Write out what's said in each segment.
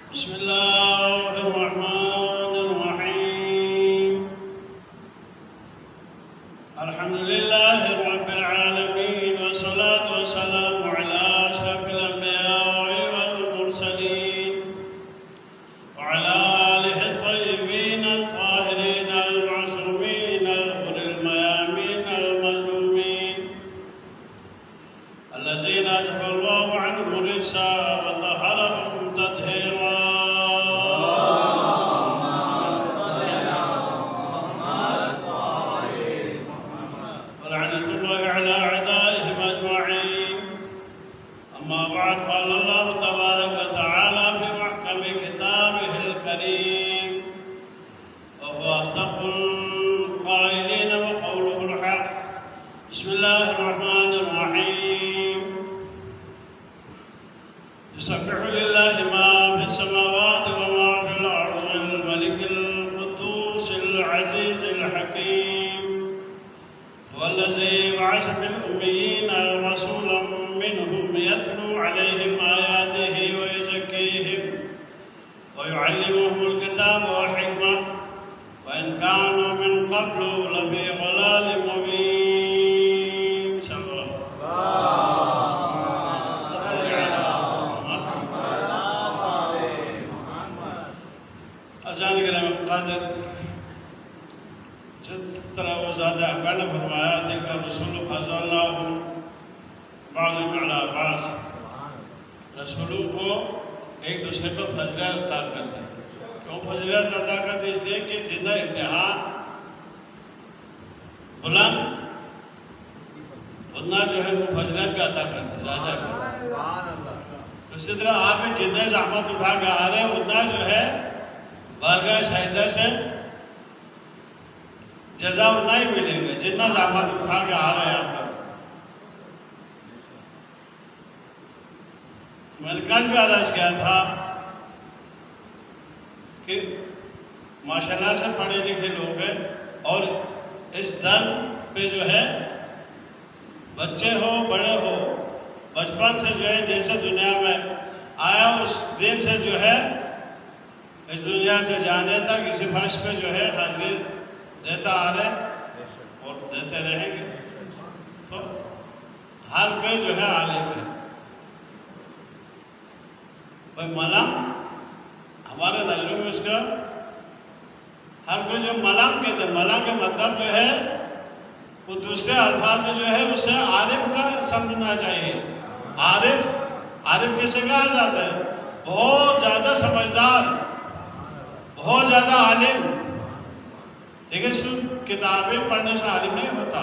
بسم الله الرحمن الرحيم. الحمد لله رب العالمين، والصلاة والسلام على أشرف الأنبياء والمرسلين وعلى آله الطيبين الطاهرين المعصومين الغر الميامين المظلومين الذين أذهب الله عنهم الرجس وطهرهم تطهيرا. ولعنة الله على أعدائهم أجمعين. أما بعد، قال الله تبارك وتعالى في محكم كتابه الكريم وهو أصدق القائلين وقوله الحق. بسم الله الرحمن الرحيم. يسبح لله ما في السماوات وما في الأرض، الملك القدوس العزيز الحكيم، هو الذي بعث في الأميين رسولا منهم يتلو عليهم آياته ويزكيهم ويعلمهم الكتاب والحكمة وإن كانوا من قبل لفي ضلال مبين. صلى اذان کرام قادر جس طرح وہ زیادہ اکڑ فرمایا دیکھا رسول فضل اللہ بعض علی بعض، رسولوں کو ایک دوسرے کو فضیلت عطا کرتے ہیں. کیوں فضیلت عطا کرتے؟ اس لیے کہ جتنا امتحان بلند اتنا جو ہے وہ فضیلت کا عطا کرتے زیادہ کرتے. اسی طرح آپ جتنے زحمت اٹھا کے آ رہے ہیں اتنا جو ہے بارگاہ شہیدہ سے جزا اتنا ہی ملے گا جتنا زحمت اٹھا کے آ رہے ہیں آپ لوگ. میں نے کل بھی عرض کیا تھا کہ ماشاءاللہ سے پڑھے لکھے لوگ ہیں اور اس در پہ جو ہے بچے ہو بڑے ہو بچپن سے جو ہے جیسے دنیا میں آیا اس دن سے جو ہے اس دنیا سے جانے تک اسی فرش پہ جو ہے حاضری دیتا آ رہے اور دیتے رہیں گے. تو ہر پہ جو ہے عالم ہے. بھائی ملنگ ہمارے نظروں میں اس کا ہر کوئی جو ملنگ کہتے ہیں، ملنگ کا مطلب جو ہے وہ دوسرے الفاظ میں جو ہے اسے عارف کا سمجھنا چاہیے. عارف کسے کہا جاتا ہے؟ بہت زیادہ سمجھدار، بہت زیادہ عالم. لیکن صرف کتابیں پڑھنے سے عالم نہیں ہوتا.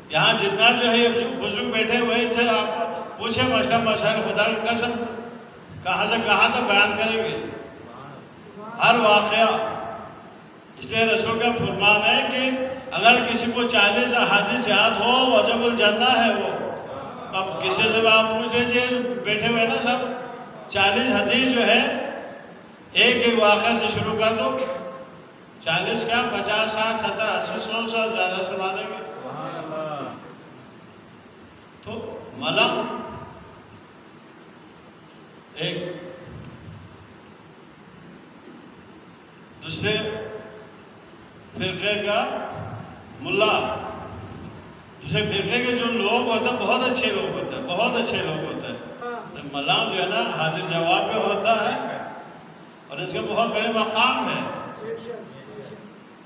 یہاں جتنا جو ہے بزرگ بیٹھے ہوئے تھے، آپ پوچھے مسئلہ مسائل خدا کی قسم کہاں سے کہاں تک بیان کریں گے ہر واقعہ. اس لیے رسول کا فرمان ہے کہ اگر کسی کو 40 احادیث یاد ہو وجب الجنہ ہے وہ. اب کسی سے آپ پوچھ لیجیے بیٹھے ہوئے نا سب 40 حدیث جو ہے ایک ایک واقعہ سے شروع کر دو، 40 کیا 50 60 70 80 100 سال زیادہ سنا دیں گے. تو ملنگ ایک دوسرے فرقے کا ملا، دوسرے فرقے کے جو لوگ ہوتے ہیں بہت اچھے لوگ ہوتے ہیں، بہت اچھے لوگ ہوتے ہیں. ملنگ جو ہے نا حاضر جواب پہ ہوتا ہے اور اس کے بہت بڑے مقام ہے.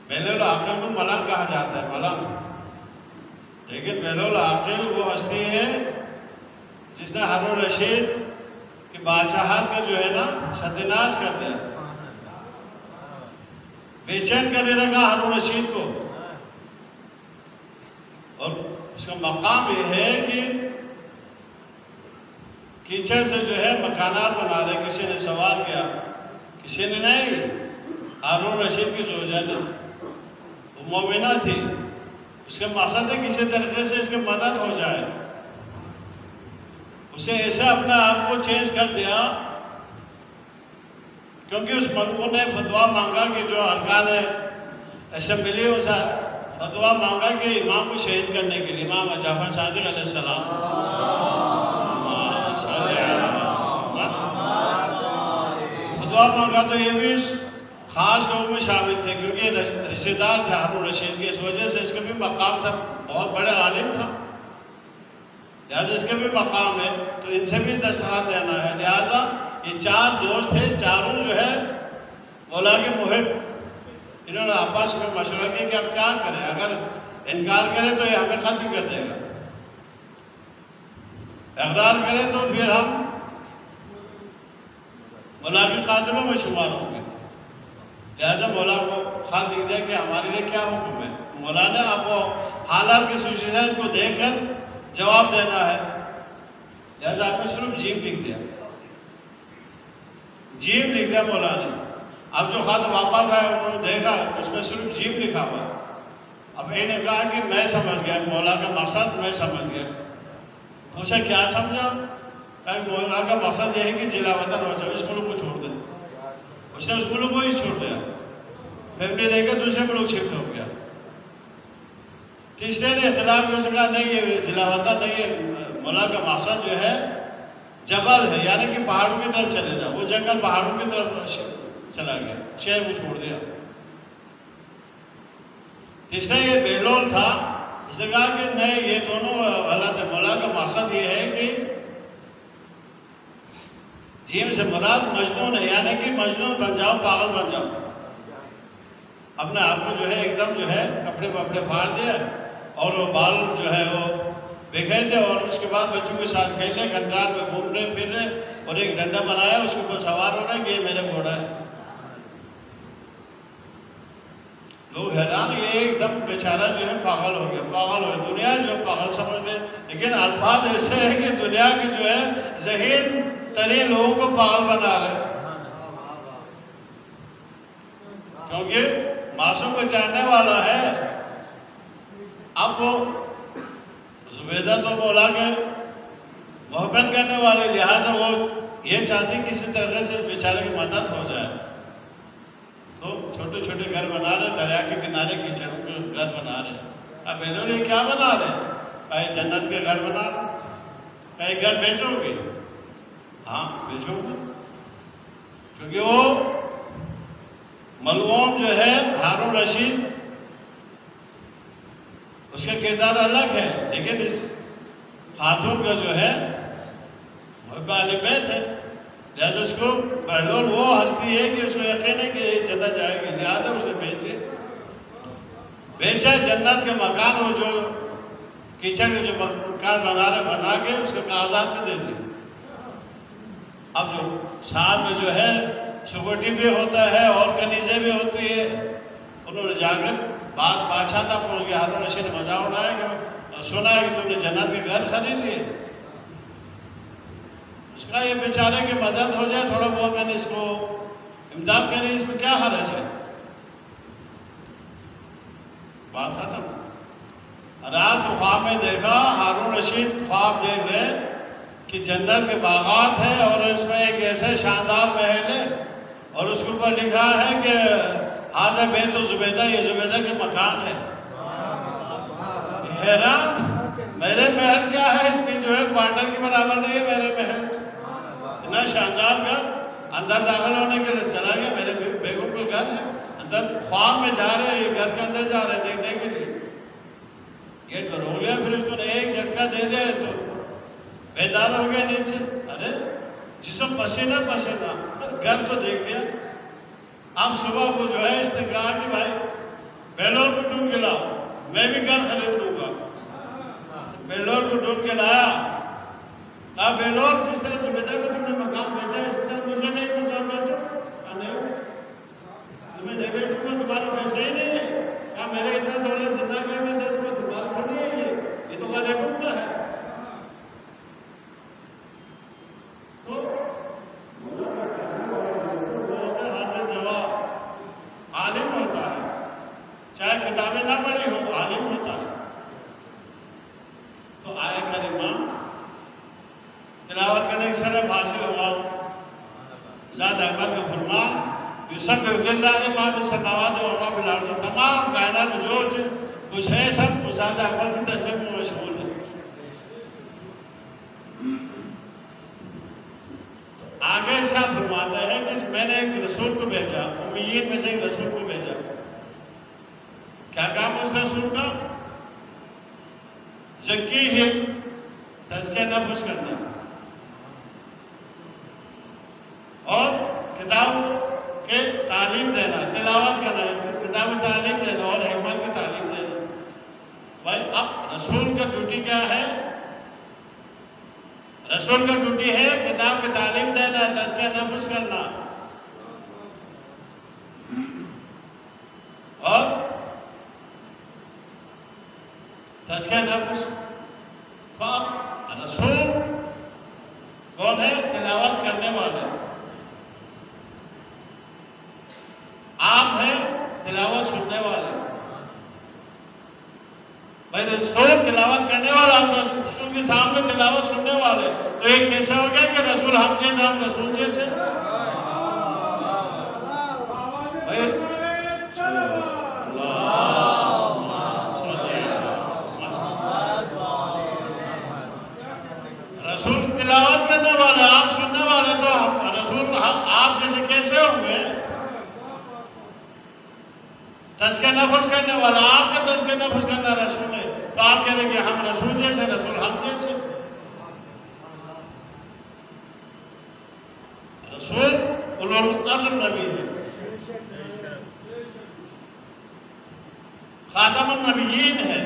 بیل العاقل کو ملنگ کہا جاتا ہے، ملنگ. لیکن بیل العاقل وہ ہستی ہے جس نے ہارون رشید کی بادشاہت کا جو ہے نا ستیہ کر دیا، بے چین کرنے لگا ہارون رشید کو. اور اس کا مقام یہ ہے کہ کیچڑ سے جو ہے مکانات بنا رہے. کسی نے سوال کیا، کسی نے نہیں، ہارون رشید کی زوجہ نے، وہ مومنہ تھی. اس کا مقصد ہے کسی طریقے سے اس کی مدد ہو جائے. اسے ایسے اپنے آپ کو چینج کر دیا کیونکہ اس ملک نے فتویٰ مانگا کہ جو ارکان اسمبلی اسے فتویٰ مانگا کہ امام کو شہید کرنے کے لیے، امام جعفر صادق علیہ السلام. دعا مانگا تو یہ بھی خاص لوگوں میں شامل تھے، کیونکہ یہ رشتے دار تھے ہارون رشید کے، اس وجہ سے اس کا بھی مقام تھا، بہت بڑے عالم تھا، لہٰذا اس کا بھی مقام ہے، تو ان سے بھی دستخط لینا ہے۔ لہٰذا یہ 4 دوست تھے، چاروں جو ہے مولا کے محب، انہوں نے آپس میں مشورہ کیا کہ اب کیا کریں، اگر انکار کرے تو یہ ہمیں قتل کر دے گا، اقرار کرے تو پھر ہم مولا کے قاتلوں میں شمار ہوں گے۔ لہٰذا مولا کو خط لکھ دیا کہ ہمارے لیے کیا حکم ہے۔ مولا نے اب وہ حالات کی سچویشن کو دیکھ کر جواب دینا ہے، لہٰذا آپ نے صرف جیم لکھ دیا، جیم لکھ دیا مولا نے۔ اب جو خط واپس آیا انہوں نے دیکھا اس میں صرف جیم لکھا ہوا۔ اب انہوں نے کہا کہ میں سمجھ گیا، مولا کا مقصد میں سمجھ گیا۔ پوچھا کیا سمجھا؟ مولا کا مقصد یہ ہے کہ جلا وطن ہو جاؤ، اس ملک کو چھوڑ دیں۔ اس نے اس ملک کو ہی چھوڑ دیا، فیملی لے کر دوسرے ملک شفٹ ہو گیا۔ تیسرے نے اختلاف میں اسے کہا نہیں یہ جلا وطن نہیں ہے، مولا کا مقصد جو ہے جبل ہے، یعنی کہ پہاڑوں کی طرف چلے جاؤ۔ وہ جنگل پہاڑوں کی طرف چلا گیا، شہر کو چھوڑ دیا۔ تیسرا یہ بہلول تھا، اس نے کہا کہ نہیں یہ دونوں غلط ہے، مولا کا مقصد یہ ہے کہ جیم سے مراد مجنون ہے، یعنی کہ مجنون بن جاؤ، پاگل بن جاؤ۔ اپنے آپ کو جو ہے ایک دم جو ہے کپڑے وپڑے پھاڑ دیا اور وہ بال جو ہے وہ بکھیر دے، اور اس کے بعد بچوں کے ساتھ کھیل رہے، کنٹرال میں گھوم رہے پھر رہے، اور ایک ڈنڈا بنایا اس کے اوپر سوار ہو رہا ہے کہ یہ میرا گھوڑا ہے۔ لوگ حیران، یہ ایک دم بیچارہ جو ہے پاگل ہو گیا، پاگل ہو گیا، دنیا جو پاگل سمجھ لے، لیکن الفاظ ایسے ہیں کہ دنیا کے جو ہے ذہین ترین لوگوں کو پاگل بنا رہے، کیونکہ معصوم کو چاہنے والا ہے۔ اب وہ زبیدہ تو مولا کے محبت کرنے والے، لہٰذا وہ یہ چاہتی کسی طرح سے اس بیچارے کی مدد ہو جائے، تو چھوٹے چھوٹے گھر بنا رہے، دریا کے کنارے کیچڑوں کے گھر بنا رہے۔ اب انہوں نے کیا بنا رہے؟ کہیں جنت کے گھر بنا رہے، کہیں گھر بیچو گے؟ ہاں بیچو گے، کیونکہ وہ ملعون جو ہے ہارون رشید، اس کا کردار الگ ہے، لیکن اس خاتون کا جو ہے محب اہل بیت ہے، لہٰذا اس کو بہلول وہ ہستی ہے کہ اس کو یقین ہے کہ یہ جنت جائے گی، لہٰذا اس نے بیچا جنت کے مکان، وہ جو کچن کے جو مکان بنا کے اس کے کاغذات میں دے دی۔ اب جو ساتھ میں جو ہے سکیورٹی بھی ہوتا ہے اور کنیزیں بھی ہوتی ہے، انہوں نے جا کر بادشاہ تھا پہنچ گیا، ہارون رشید نے مزاح اڑایا کہ سنا ہے کہ تم نے جنت کے گھر خرید لیے۔ اس کا یہ بیچارے کی مدد ہو جائے، تھوڑا بہت میں نے اس کو امداد کری، اس میں کیا حرج ہے؟ بات ختم۔ رات کو خواب میں دیکھا، ہارون رشید خواب دیکھ رہے کہ جنت کے باغات ہیں اور اس میں ایک ایسے شاندار محل ہے، اور اس کے اوپر لکھا ہے کہ حاضر بیت زبیدہ، یہ زبیدہ کے مکان ہے۔ حیران، میرے محل کیا ہے؟ اس کی جو ہے کوارٹر کے برابر نہیں ہے میرے محل، اتنا شاندار گھر۔ اندر داخل ہونے کے لیے چلا گیا، میرے بیگم کا گھر ہے، اندر خواب میں جا رہے ہیں، یہ گھر کے اندر جا رہے ہیں دیکھنے کے لیے، گیٹ پر ہو گیا، پھر اس کو ایک جھٹکا دے دے تو بیدار ہو گیا نیچے۔ ارے جسم پسینہ پسینہ، گھر تو دیکھ لیا۔ اب صبح کو جو ہے اس نے کہا کہ بھائی بہلول کو ڈھونڈ کے لاؤ، میں بھی گھر خرید لوں گا۔ بہلول کو ڈھونڈ کے لایا، کہا بہلول جس طرح زبیدہ کو تم نے مکان بیچا اس طرح مجھے بھی ایک مکان بیچو۔ نہیں، تمہیں نہیں بیچوں گا، تمہارا پیسہ ہی نہیں ہے۔ کہا میرے اتنا دولت جتنا کہ میں دے دوں گا، تمہارا تھوڑی ہے، یہ تو غیر ممکن ہے۔ عالم ہوتا ہے، چاہے کتابیں نہ پڑھی ہو، عالم ہوتا ہے۔ تو آیت کریمہ تلاوت کرنے کے سبب حاصل ہوا ذات اکبر کا فرمان، یسبح للہ ما فی السماوات و ما فی الارض، تمام کائنات میں جو کچھ ہے سب ذات اکبر کی تسبیح میں مشغول ہے۔ تو آگے آگے ارشاد فرماتا ہے کہ میں نے ایک رسول کو بھیجا، امیین میں سے ایک رسول کو بھیجا. کیا کام اس رسول کا؟ زکیہم، تزکیہ نفس کرنا اور کتاب کے تعلیم دینا، تلاوت کرنا، کتاب تعلیم دینا اور حکمت کی تعلیم دینا. بھائی اب رسول کا ڈیوٹی کیا ہے؟ رسول کا ڈیوٹی ہے کتاب کی تعلیم دینا، تزکیہ نفس کرنا اور تزکیہ نفس. رسول کون ہے؟ تلاوت کرنے والے. آپ ہیں تلاوت سننے والے. بھائی رسول تلاوت کرنے والا، ہم رسول کے سامنے تلاوت سننے والے، تو ایک کیسا ہو گیا کہ رسول ہم جیسے، ہم رسول جیسے. رسول تلاوت کرنے والے، آپ سننے والے، تو رسول آپ جیسے کیسے ہوں گے؟ تزکیہ نفس کرنے والا، آپ کا تزکیہ نفس کرنا رسول ہے، تو آپ کہہ رہے کہ ہم رسول جیسے، رسول ہم جیسے. رسول اولوالعزم نبی ہے، خاتم النبیین ہے.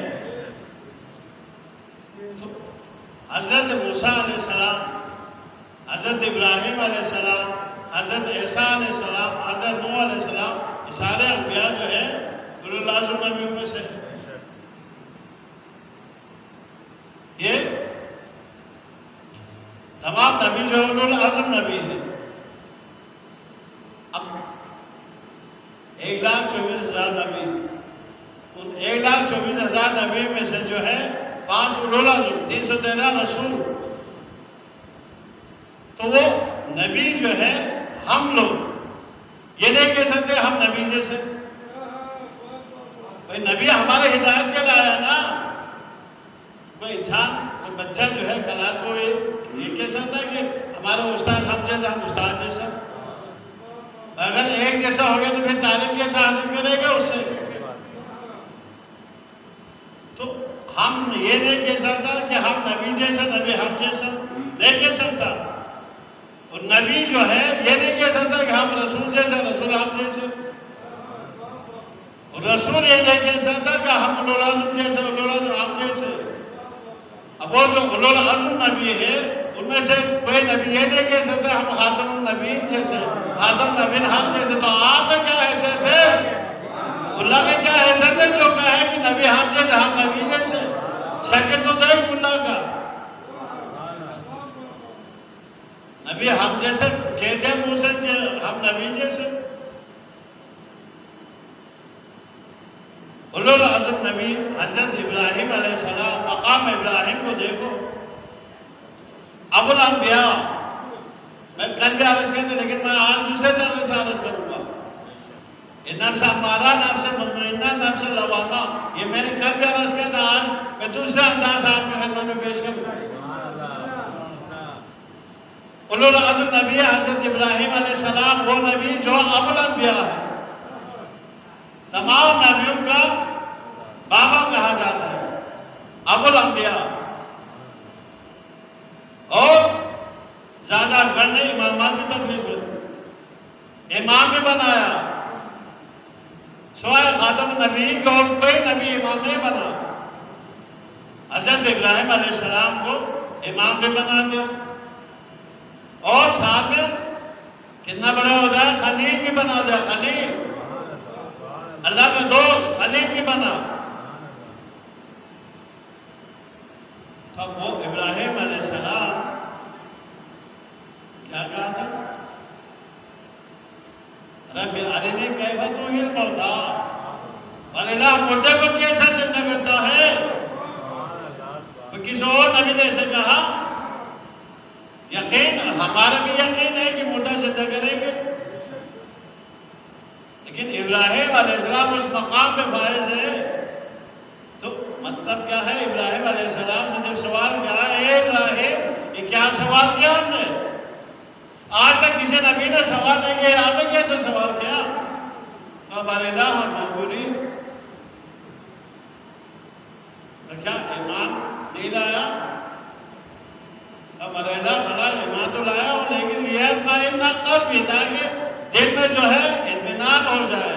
حضرت موسیٰ علیہ السلام، حضرت ابراہیم علیہ السلام، حضرت عیسیٰ علیہ السلام، حضرت نوح علیہ السلام، یہ سارے انبیاء جو ہیں اولوالعزم نبیوں میں سے. یہ تمام نبی جو اولوالعزم نبی ہے. اب 1,24,000 نبی، ان 1,24,000 نبی میں سے جو ہے 5 اولوالعزم، 313 رسول. تو وہ نبی جو ہے ہم لوگ یہ نہیں کہہ سکتے ہم نبی جیسے. کوئی نبی ہمارے ہدایت کے لایا نا. کوئی انسان، کوئی بچہ جو ہے کلاس کو یہ کہہ سکتا ہے کہ ہمارا استاد ہم جیسا، ہم استاد جیسا. اگر ایک جیسا ہو گیا تو پھر تعلیم کیسا حاصل کرے گا اس سے؟ تو ہم یہ نہیں کہہ سکتا کہ ہم نبی جیسا، نبی ہم جیسا نہیں کہہ سکتا. اور نبی جو ہے یہ نہیں کہہ سکتا کہ ہم رسول جیسا، رسول ہم جیسے. اور رسول یہ نہیں کہہ سکتا کہ ہم اولوالعزم جیسے، اولوالعزم ہم جیسے. اب وہ جو اولوالعزم نبی ہے ان میں سے کوئی نبی یہ نہیں کہہ سکتا ہم خاتم النبیین جیسے، خاتم النبیین ہم جیسے. تو آپ کا کیا حیثیت ہے؟ اللہ کا کیا حیثیت ہے جو کہا ہے کہ نبی ہم جیسے، ہم نبی جیسے؟ شکل تو دیکھ اللہ کا. نبی ہم جیسے کہتے ہیں منہ سے کہ ہم نبی جیسے. اولوالعزم نبی حضرت ابراہیم علیہ السلام، مقام ابراہیم کو دیکھو. ابو الانبیاء، میں کل بھی عرض کرتا لیکن میں آج دوسرے طرح سے عرض کروں گا. یہ نفس امارہ، نفس مطمئنہ، نفس لوامہ، یہ میں نے کل بھی عرض کیا تھا، آج میں دوسرا انداز آپ کے خدمت میں پیش کروں گا. اولوالعزم نبی حضرت ابراہیم علیہ السلام، وہ نبی جو ابو الانبیاء ہے، تمام نبیوں کا بابا کہا جاتا ہے، ابو الانبیاء. اور زیادہ گھر نے امامات کی تدریس میں امام بھی بنایا، سوائے خاتم النبی کو اور کوئی نبی امام نہیں بنا. حضرت ابراہیم علیہ السلام کو امام بھی بنا دیا، اور ساتھ میں کتنا بڑا ہوتا ہے، خلیل بھی بنا دیا. خلیل، اللہ کا دوست، خلیل بھی بنا. تو وہ ابراہیم علیہ السلام کیا کہا تھا؟ رب ارنی کیف تحیی الموتیٰ، اور الہ مردے کو کیسے زندہ کرتا ہے؟ تو کسی اور نبی نے اسے کہا. یقین، ہمارا بھی یقین ہے کہ مردہ زندہ کریں گے، لیکن ابراہیم علیہ السلام اس مقام پہ فائز ہے. تو مطلب کیا ہے؟ ابراہیم علیہ السلام سے جب سوال کیا ہے، اے ابراہیم، یہ کیا سوال کیا ہم نے؟ آج تک کسی نبی نے سوال نہیں کیا، آپ نے کیسے سوال کیا؟ ہمارے اللہ مجبوری کیا ایمان نہیں لایا؟ ہمارے اللہ بنا ایمان تو لایا ہوں، لیکن یہ اطمئن نہ قلب بھی، تاکہ دل میں جو ہے اطمینان ہو جائے۔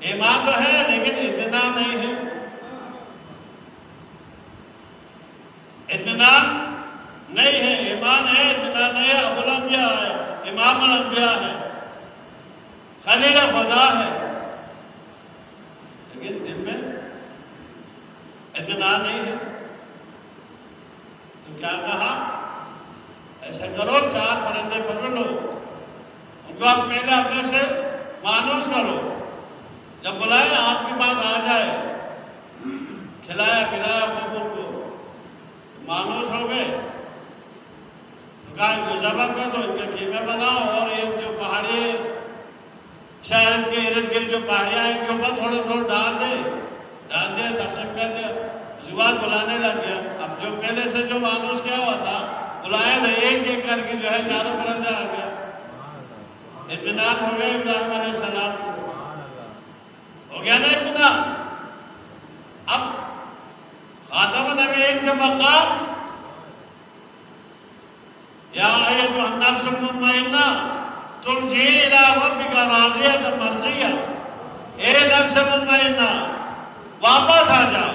ایمان تو ہے لیکن اطمینان نہیں ہے، اطمینان نہیں ہے، ایمان ہے اطمینان نہیں ہے۔ ابو الانبیاء ہے، امام الانبیاء ہے، خلیل خدا ہے، لیکن دل میں اطمینان نہیں ہے۔ تو کیا کہا؟ ایسا کرو، 4 پرندے پکڑ لو، ان کو آپ پہلے اپنے سے مانوس کرو، جب بلائے آپ کے پاس آ جائے، کھلایا پلایا خوب ان کو، مانوس ہو گئے تو کہا ان کو ذبح کر دو، ان کے قیمے بناؤ، اور یہ جو پہاڑی شہر کے ارد گرد جو پہاڑیاں ہیں ان کے اوپر تھوڑے تھوڑے ڈال دے، تقسیم کر دیا۔ اس کے بعد بلانے لگ گیا۔ اب جو پہلے سے جو مانوس کیا ہوا تھا، بلایا تو ایک ایک کر کے جو ہے 4 پرندے آ گیا۔ اطمینان ہو گیا ابراہیم علیہ السلام کو، ہو گیا نا اطمینان۔ اب خاتم النبیین کے مقام، یا ایتھا النفس المطمئنہ ترجعی الی ربک راضیۃ مرضیہ، اے نفس مطمئنہ واپس آ جا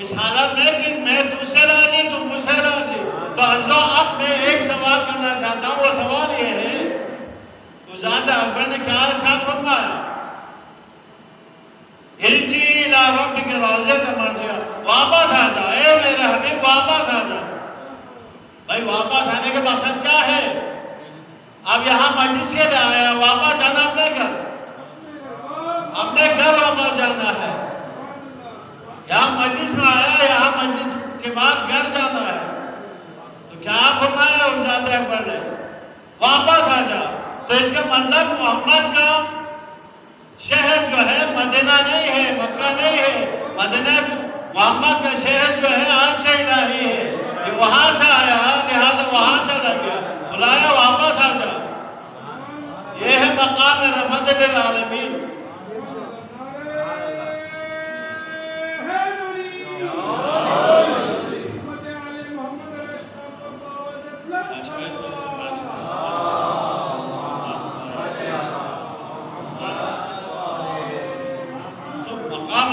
اس حالت میں کہ میں تجھ سے راضی، تم مجھ سے راضی۔ تو حضرت اب میں ایک سوال کرنا چاہتا ہوں، وہ سوال یہ ہے، ذات اکبر نے کیا ارشاد فرمایا؟ ارجعی الی ربک راضیۃ مرضیہ، واپس آ جا، اے میرے حبیب واپس آ جا۔ بھائی واپس آنے کا مقصد کیا ہے؟ اب یہاں مجلس کے لیے آیا، واپس جانا اپنے گھر، اپنے گھر واپس جانا ہے۔ یہاں مجلس میں آیا، یہاں مجلس کے بعد گھر جانا ہے، تو کیا فرمایا اس ذات اکبر نے؟ واپس آ جا۔ تو اس کا مطلب محمد کا شہر جو ہے مدینہ نہیں ہے، مکہ نہیں ہے، مدینہ محمد کا شہر جو ہے عرش الہی ہے، کہ وہاں سے آیا لہذا وہاں چلا گیا، بلایا واپس آ جا۔ یہ ہے مقام رحمت للعالمین۔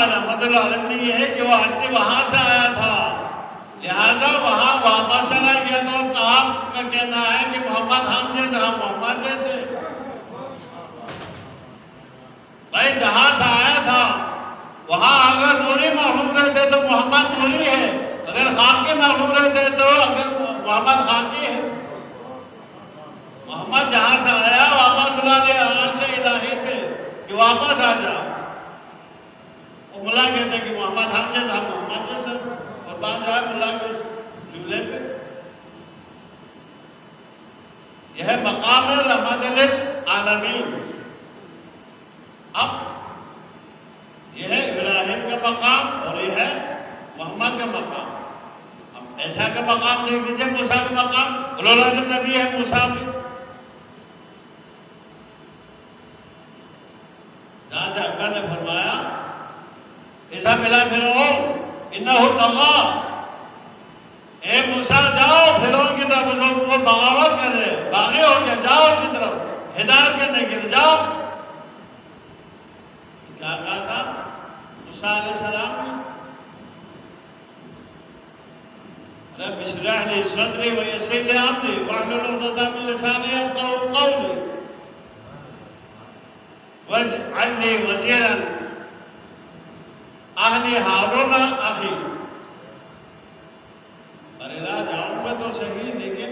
رحمت العالمین یہ ہے کہ وہ ہستی وہاں سے آیا تھا، لہذا وہاں واپس چلا گیا۔ تو آپ کا کہنا ہے کہ محمد ہم جیسے، ہم محمد جیسے۔ بھائی جہاں سے آیا تھا وہاں اگر نوری مخلوق رہتے تو محمد نوری ہے، اگر خاکی مخلوق رہتے تو اگر محمد خاکی ہے۔ محمد جہاں سے آیا واپس بلا لیا عرش الہی پہ کہ واپس آ جا۔ ملا کہتے ہیں کہ محمد ہم جیسا، ہم محمد جیسا، اور بات جائے ملا کے اس جملے پہ۔ یہ ہے مقام رحمت للعالمین۔ اب یہ ہے ابراہیم کا مقام اور یہ ہے محمد کا مقام۔ اب ایسا کا مقام دیکھ لیجیے، موسیٰ کا مقام، اولو العزم نبی ہے موسیٰ بھی۔ ذات اکبر نے فرمایا اذهب الى فرعون انه طغى، اے موسیٰ جاؤ فرعون کی طرف، وہ بغاوت کر رہے، باغی ہو گیا، جاؤ اس کی طرف ہدایت کرنے کے لیے جاؤ۔ کیا کہا تھا موسیٰ علیہ السلام نے؟ رب اشرح لي صدري ويسر لي امري واحلل عقدة من لساني يفقهوا قولي واجعل لي وزيرا اہلی ہارون اخی۔ ارے لا جاؤں گا تو صحیح، لیکن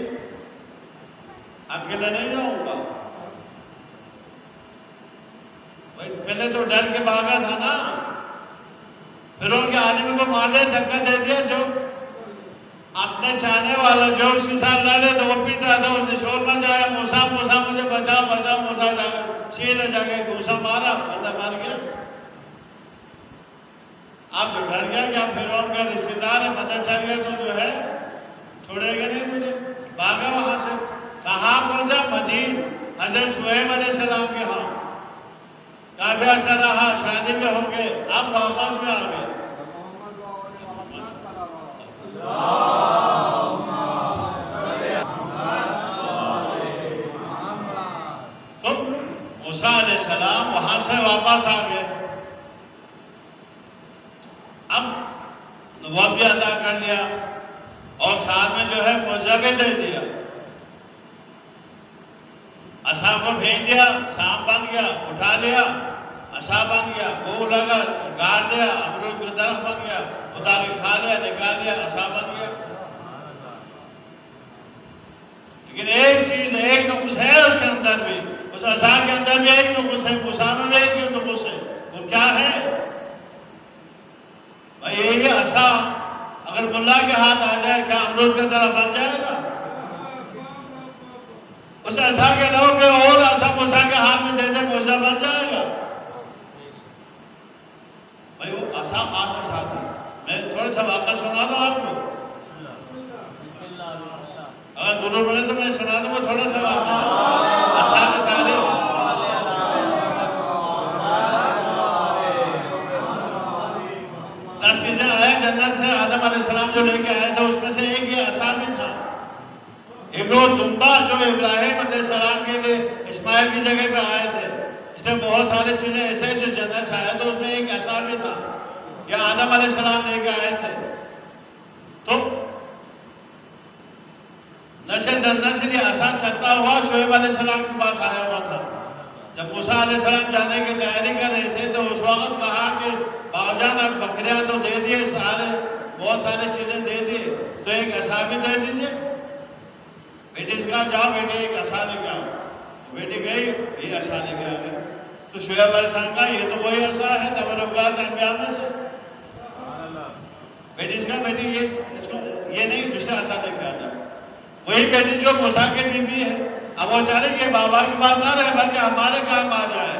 اکیلا نہیں جاؤں گا۔ پہلے تو ڈر کے بھاگا تھا نا، پھر ان کے آدمی کو مار دے، دھکا دے دیا، جو اپنے چاہنے والا جو اس کے ساتھ لڑے تو وہ پیٹ رہا تھا، اس نے شور مچایا، موسیٰ موسیٰ مجھے بچا بچا، موسیٰ جا کر سیدھے جا کے گھوسا مارا، بندہ مار گیا۔ آپ جو ڈر گیا کہ آپ فرعون کا رشتے دار ہے، پتہ چل گیا تو جو ہے چھوڑے گا نہیں مجھے۔ بھاگا وہاں سے. کہاں پہنچا؟ مدین حضرت شعیب علیہ السلام کے ہاں. کافی عرصہ رہا، شادی میں ہو گئے، اب واپس میں آ گئے. تو موسیٰ علیہ السلام وہاں سے واپس آ گئے. اب نبوت بھی عطا کر لیا اور ساتھ میں جو ہے معجزہ بھی دے دیا. عصا کو پھینک دیا، سانپ بن گیا، اٹھا لیا، عصا بن گیا، وہ لگا گاڑ دیا، امرود کا درخت بن گیا، اتار کے کھا لیا، نکال لیا، عصا بن گیا. لیکن ایک چیز، ایک نقص ہے اس کے اندر بھی، اس عصا کے اندر بھی ایک نقص ہے، موسیٰ میں بھی ایک نقص ہے. وہ کیا ہے؟ بھائی یہ عصا اگر ملا کے ہاتھ آ جائے کیا امرود کا درخت بن جائے گا؟ اس عصا کے علاوہ کوئی اور عصا موسیٰ کے ہاتھ میں دے دے معجزہ بن جائے گا؟ بھائی وہ عصا خاص عصا تھا. میں تھوڑا سا واقعہ سنا دوں آپ کو، اگر دونوں بڑے تو میں سنا دوں گا تھوڑا سا واقعہ عصا کے تاریخ. دس چیزیں آئے جنت سے آدم علیہ السلام جو لے کے آئے تھے، اس میں سے ایک یہ عصا بھی تھا. ایک وہ دمبا جو ابراہیم علیہ السلام کے لیے اسماعیل کی جگہ پہ آئے تھے. اس میں بہت ساری چیزیں ایسے جو جنت سے آئے تھے، اس میں ایک عصا بھی تھا. یا آدم علیہ السلام لے کے آئے تھے. تو نسل در نسل یہ عصا چلتا ہوا شعیب علیہ السلام کے پاس آیا ہوا تھا. جب موسیٰ علیہ السلام جانے کی تیاری کر رہے تھے تو اس وقت کہا کہ باجان اب بکریاں تو دے دیے، سارے بہت ساری چیزیں دے دیے، تو ایک عصا بھی دے دیجیے. بیٹی سے کہا جاؤ بیٹی ایک عصا لے کے آؤ. بیٹی گئی، یہ عصا لے کے آ گئی. تو شعیب علیہ السلام کہا یہ تو وہی عصا ہے تبرکات انبیاء میں سے. بیٹی سے کہا بیٹی یہ نہیں، دوسرا عصا لے کے آ جاؤ. وہی بیٹی جو موسیٰ کی بیوی ہے. اب وہ چاہ رہے کہ بابا کی بات نہ رہے بلکہ ہمارے کام آ جائے.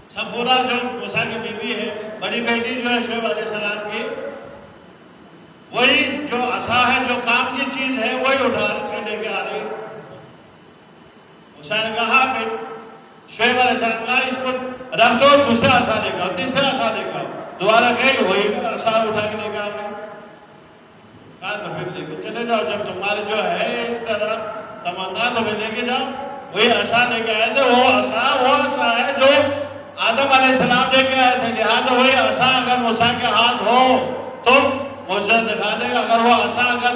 صفورہ جو موسیٰ کی بیوی ہے، بڑی بیٹی جو ہے شعیب علیہ السلام کی، وہی جو عصا ہے، جو کام کی چیز ہے، وہی اٹھا کے لے کے آ رہی. موسیٰ نے کہا شعیب علیہ السلام کہا اس کو رکھ دو، دوسرا عصا لے کر، تیسرا عصا لے کر. دوبارہ گئی، وہی عصا اٹھا کے لے کے آ گئی. کہا تو پھر لے کے چلے جاؤ، جب تمہارے جو ہے اس طرح تمنا تو پھر لے کے جاؤ. وہی عصا لے کے آئے تھے. وہ عصا ہے جو آدم علیہ السلام لے کے آئے تھے. لہٰذا وہی عصا اگر موسیٰ کے ہاتھ ہو تو معجزہ دکھا دے گا. اگر وہ عصا اگر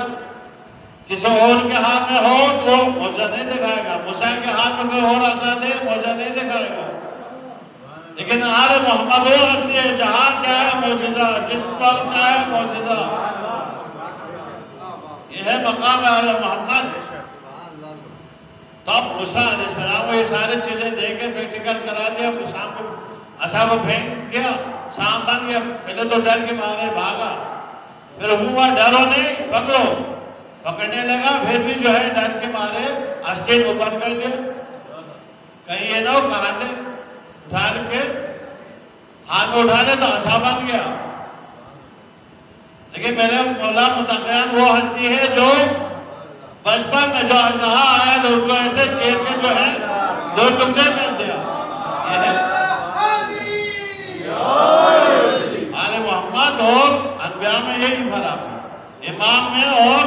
کسی اور کے ہاتھ میں ہو تو معجزہ نہیں دکھائے گا. موسیٰ کے ہاتھ میں کوئی اور عصا دے معجزہ نہیں دکھائے گا. لیکن آل محمد وہ ہوتی ہے جہاں چاہے معجزہ، جس وقت چاہے معجزہ. یہ ہے مقام آل محمد. تو اب موسیٰ علیہ السلام کو یہ ساری چیزیں دے کے پریکٹیکل کرا دیا. شام کو عصا کو پھینک دیا، سانپ بن گیا. پہلے تو ڈر کے مارے بھاگا، پھر ہوا ڈرو نہیں پکڑو، پکڑنے لگا. پھر بھی جو ہے ڈر کے مارے آستین اوپر کر دیا. کہیں یہ نہ ہو کہاں نے اٹھا کے ہاتھ میں اٹھا لے تو عصا بن گیا. لیکن میرے مولا متقیان وہ ہستی ہے جو بچپن میں جو اژدہا آیا تو اس کو ایسے چیر کے جو ہے دو ٹکڑے کر دیا. آل محمد اور انبیاء میں یہی فرق ہے، امام میں اور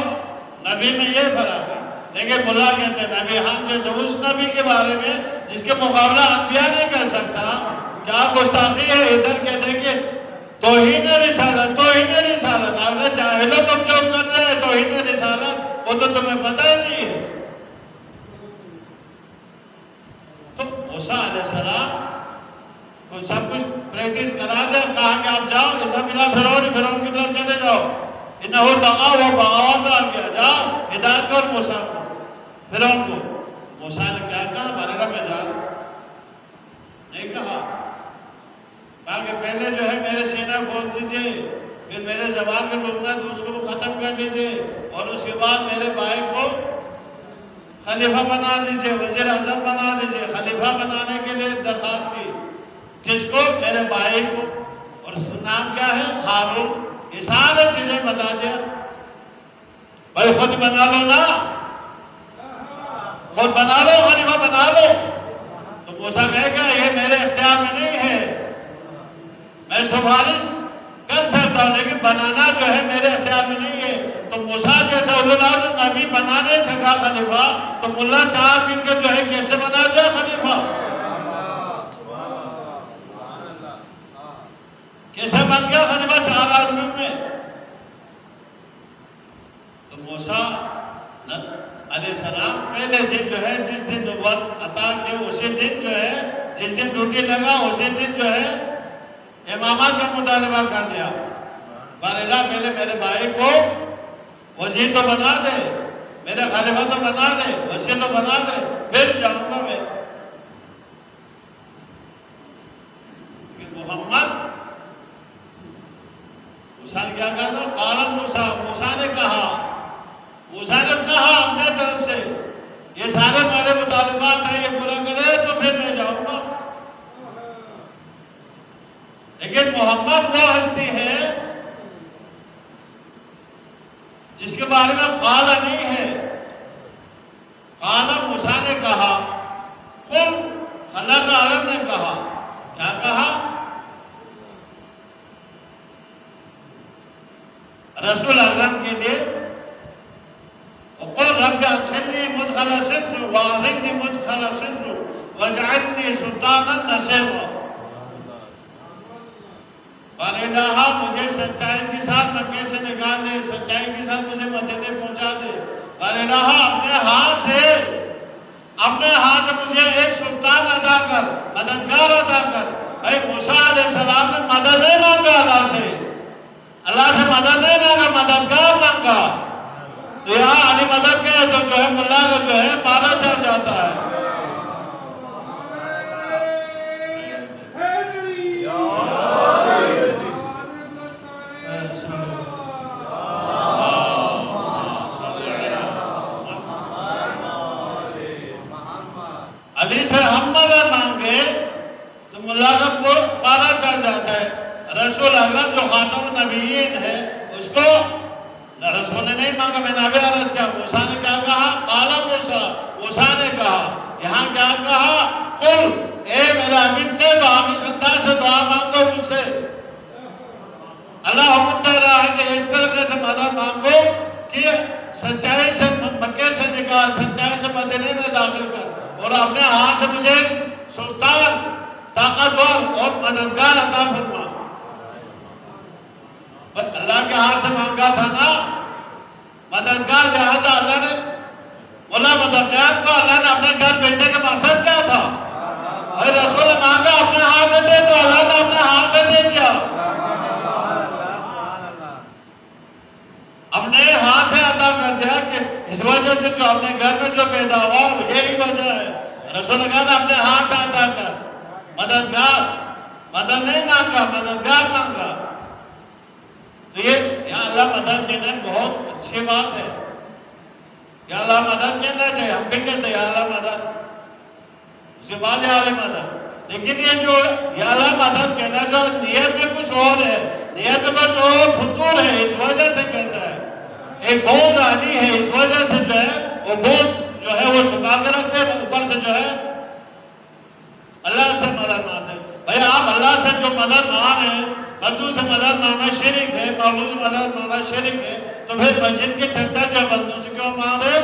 نبی میں یہ فرق ہے. لیکن ملا کہتے ہیں نبی ہم جیسے اس نبی کے بارے میں جس کے مقابلہ انبیاء نہیں کر سکتا. کیا گستاخی ہے. ادھر کہتے ہیں کہ توہین رسالت، توہین رسالت. آپ نے جاہلو تم جو کر رہے ہیں توہین رسالت، وہ تو تمہیں پتہ ہی نہیں ہے. تو موسیٰ علیہ السلام کو سب کچھ پریکٹس کرا دیا. کہا کہ آپ جاؤ ایسا ملا فرعون کی طرف چلے جاؤ. انہو طغیٰ، وہ بغاوت میں آ گیا. جاؤ ہدایت کر موسیٰ کو، فرعون کو. موسیٰ نے کیا کہا بارے میں جا نہیں کہا. کہا کہ پہلے جو ہے میرے سینہ کھول دیجئے، پھر میرے زبان کے ٹکڑا تو اس کو ختم کر دیجئے، اور اس کے بعد میرے بھائی کو خلیفہ بنا دیجئے، وزیر اعظم بنا دیجئے. خلیفہ بنانے کے لیے درخواست کی. کس کو؟ میرے بھائی کو. اور اس کا نام کیا ہے؟ ہارون. یہ سارے چیزیں بتا دیا. بھائی خود بنا لو نا، خود بنا لو، خلیفہ بنا لو. تو موسیٰ کہے گا یہ میرے اختیار میں نہیں ہے، میں سفارش کر سکتا ہوں لیکن بنانا جو ہے میرے اختیار میں نہیں ہے. تو موسیٰ جیسا اولوالعزم نبی بنا نہیں سکا خلیفہ، تو ملا 4 مل کے جو ہے کیسے بنا دیا خلیفہ؟ کیسے بن گیا خلیفہ 4 آدمیوں میں؟ تو موسیٰ علیہ السلام پہلے دن جو ہے جس دن نبوت عطا کے اسی دن جو ہے جس دن ڈیوٹی لگا اسی دن جو ہے امامت کا مطالبہ کر دیا. باراللہ پہلے میرے بھائی کو وزیر تو بنا دے، میرے خلیفہ تو بنا دے، وزیر تو بنا دے، پھر جاؤں گا میں. محمد موسیٰ نے کیا کہا تھا؟ قال موسیٰ، موسیٰ نے کہا اپنے طرف سے یہ سارے میرے مطالبات ہیں یہ پورا کرے تو پھر میں جاؤں گا. لیکن محمد وہ ہستی ہے جس کے بارے میں قال نہیں ہے. قال موسیٰ نے کہا، قل اللہ تعالی نے کہا، کیا کہا؟ رسول اکرم کے لیے وقل رب ادخلنی مدخل صدق واخرجنی مدخل صدق واجعلنی سلطانا نصیرا. باراللہ مجھے سچائی کے ساتھ مکے سے نکال دے، سچائی کے ساتھ مجھے مدینے پہنچا دے. باراللہ اپنے ہاتھ سے مجھے ایک سلطان عطا کر، مددگار عطا کر. بھائی موسیٰ علیہ السلام نے مدد نہیں مانگا اللہ سے مدد نہیں مانگا، مددگار مانگا. تو یہاں علی مدد کے تو جو ہے ملا کا جو ہے پارا چڑھ جاتا ہے. علی سے ہم مدد مانگے تو ملا کا پارا چڑھ جاتا ہے. رسول اکرم جو خاتم النبیین ہے اس کو رسول نے نہیں مانگا، میں نابے عرض کیا. موسیٰ نے کیا کہا؟ قال موسیٰ نے کہا. یہاں کیا کہا؟ قل، اے میرا حبیب نے باہمی انداز سے دعا مانگو مجھ سے. اللہ حکم دے رہا ہے کہ اس طرح سے مدد مانگو کہ سچائی سے مکے سے نکال، سچائی سے مدینے میں داخل کر، اور اپنے ہاتھ سے مجھے سلطان، طاقتور اور مددگار عطا فرما. اللہ کے ہاتھ سے مانگا تھا نا مددگار، لہذا اللہ نے بولا مددگار کو اللہ نے اپنے گھر بھیجنے کا مقصد کیا تھا؟ اور رسول نے مانگا اپنے ہاتھ سے دے تو اللہ نے اپنے ہاتھ سے دے دیا، اپنے ہاتھ سے عطا کر دیا. کہ اس وجہ سے جو اپنے گھر میں جو پیدا ہوا یہی وجہ ہے. رسول نے کہا اپنے ہاتھ سے عطا کر، مددگار، مدد نہیں مانگا، مددگار مانگا. تو یہ یا اللہ مدد دینا بہت اچھی بات ہے. یا اللہ مدد دینا چاہیے، ہم بھی کہتے ہیں یا اللہ مدد، اس کے بعد یا اللہ مدد. لیکن یہ جو یا اللہ مدد کہنا جو نیت میں کچھ اور ہے، نیت میں کچھ اور فطور ہے، اس وجہ سے کہتا ہے. ایک بوجھ آنی ہے، اس وجہ سے جو ہے وہ بوجھ جو ہے وہ چھپا کے رکھتے ہیں، اوپر سے جو ہے اللہ سے مدد مانگتے. بھائی آپ اللہ سے جو مدد مانگ رہے ہیں، بندو سے مدد مانگنا شرک ہے، مولو سے مدد مانگنا شرک ہے، تو پھر مسجد کے چندہ جو بندو سے کیوں مانگ رہے؟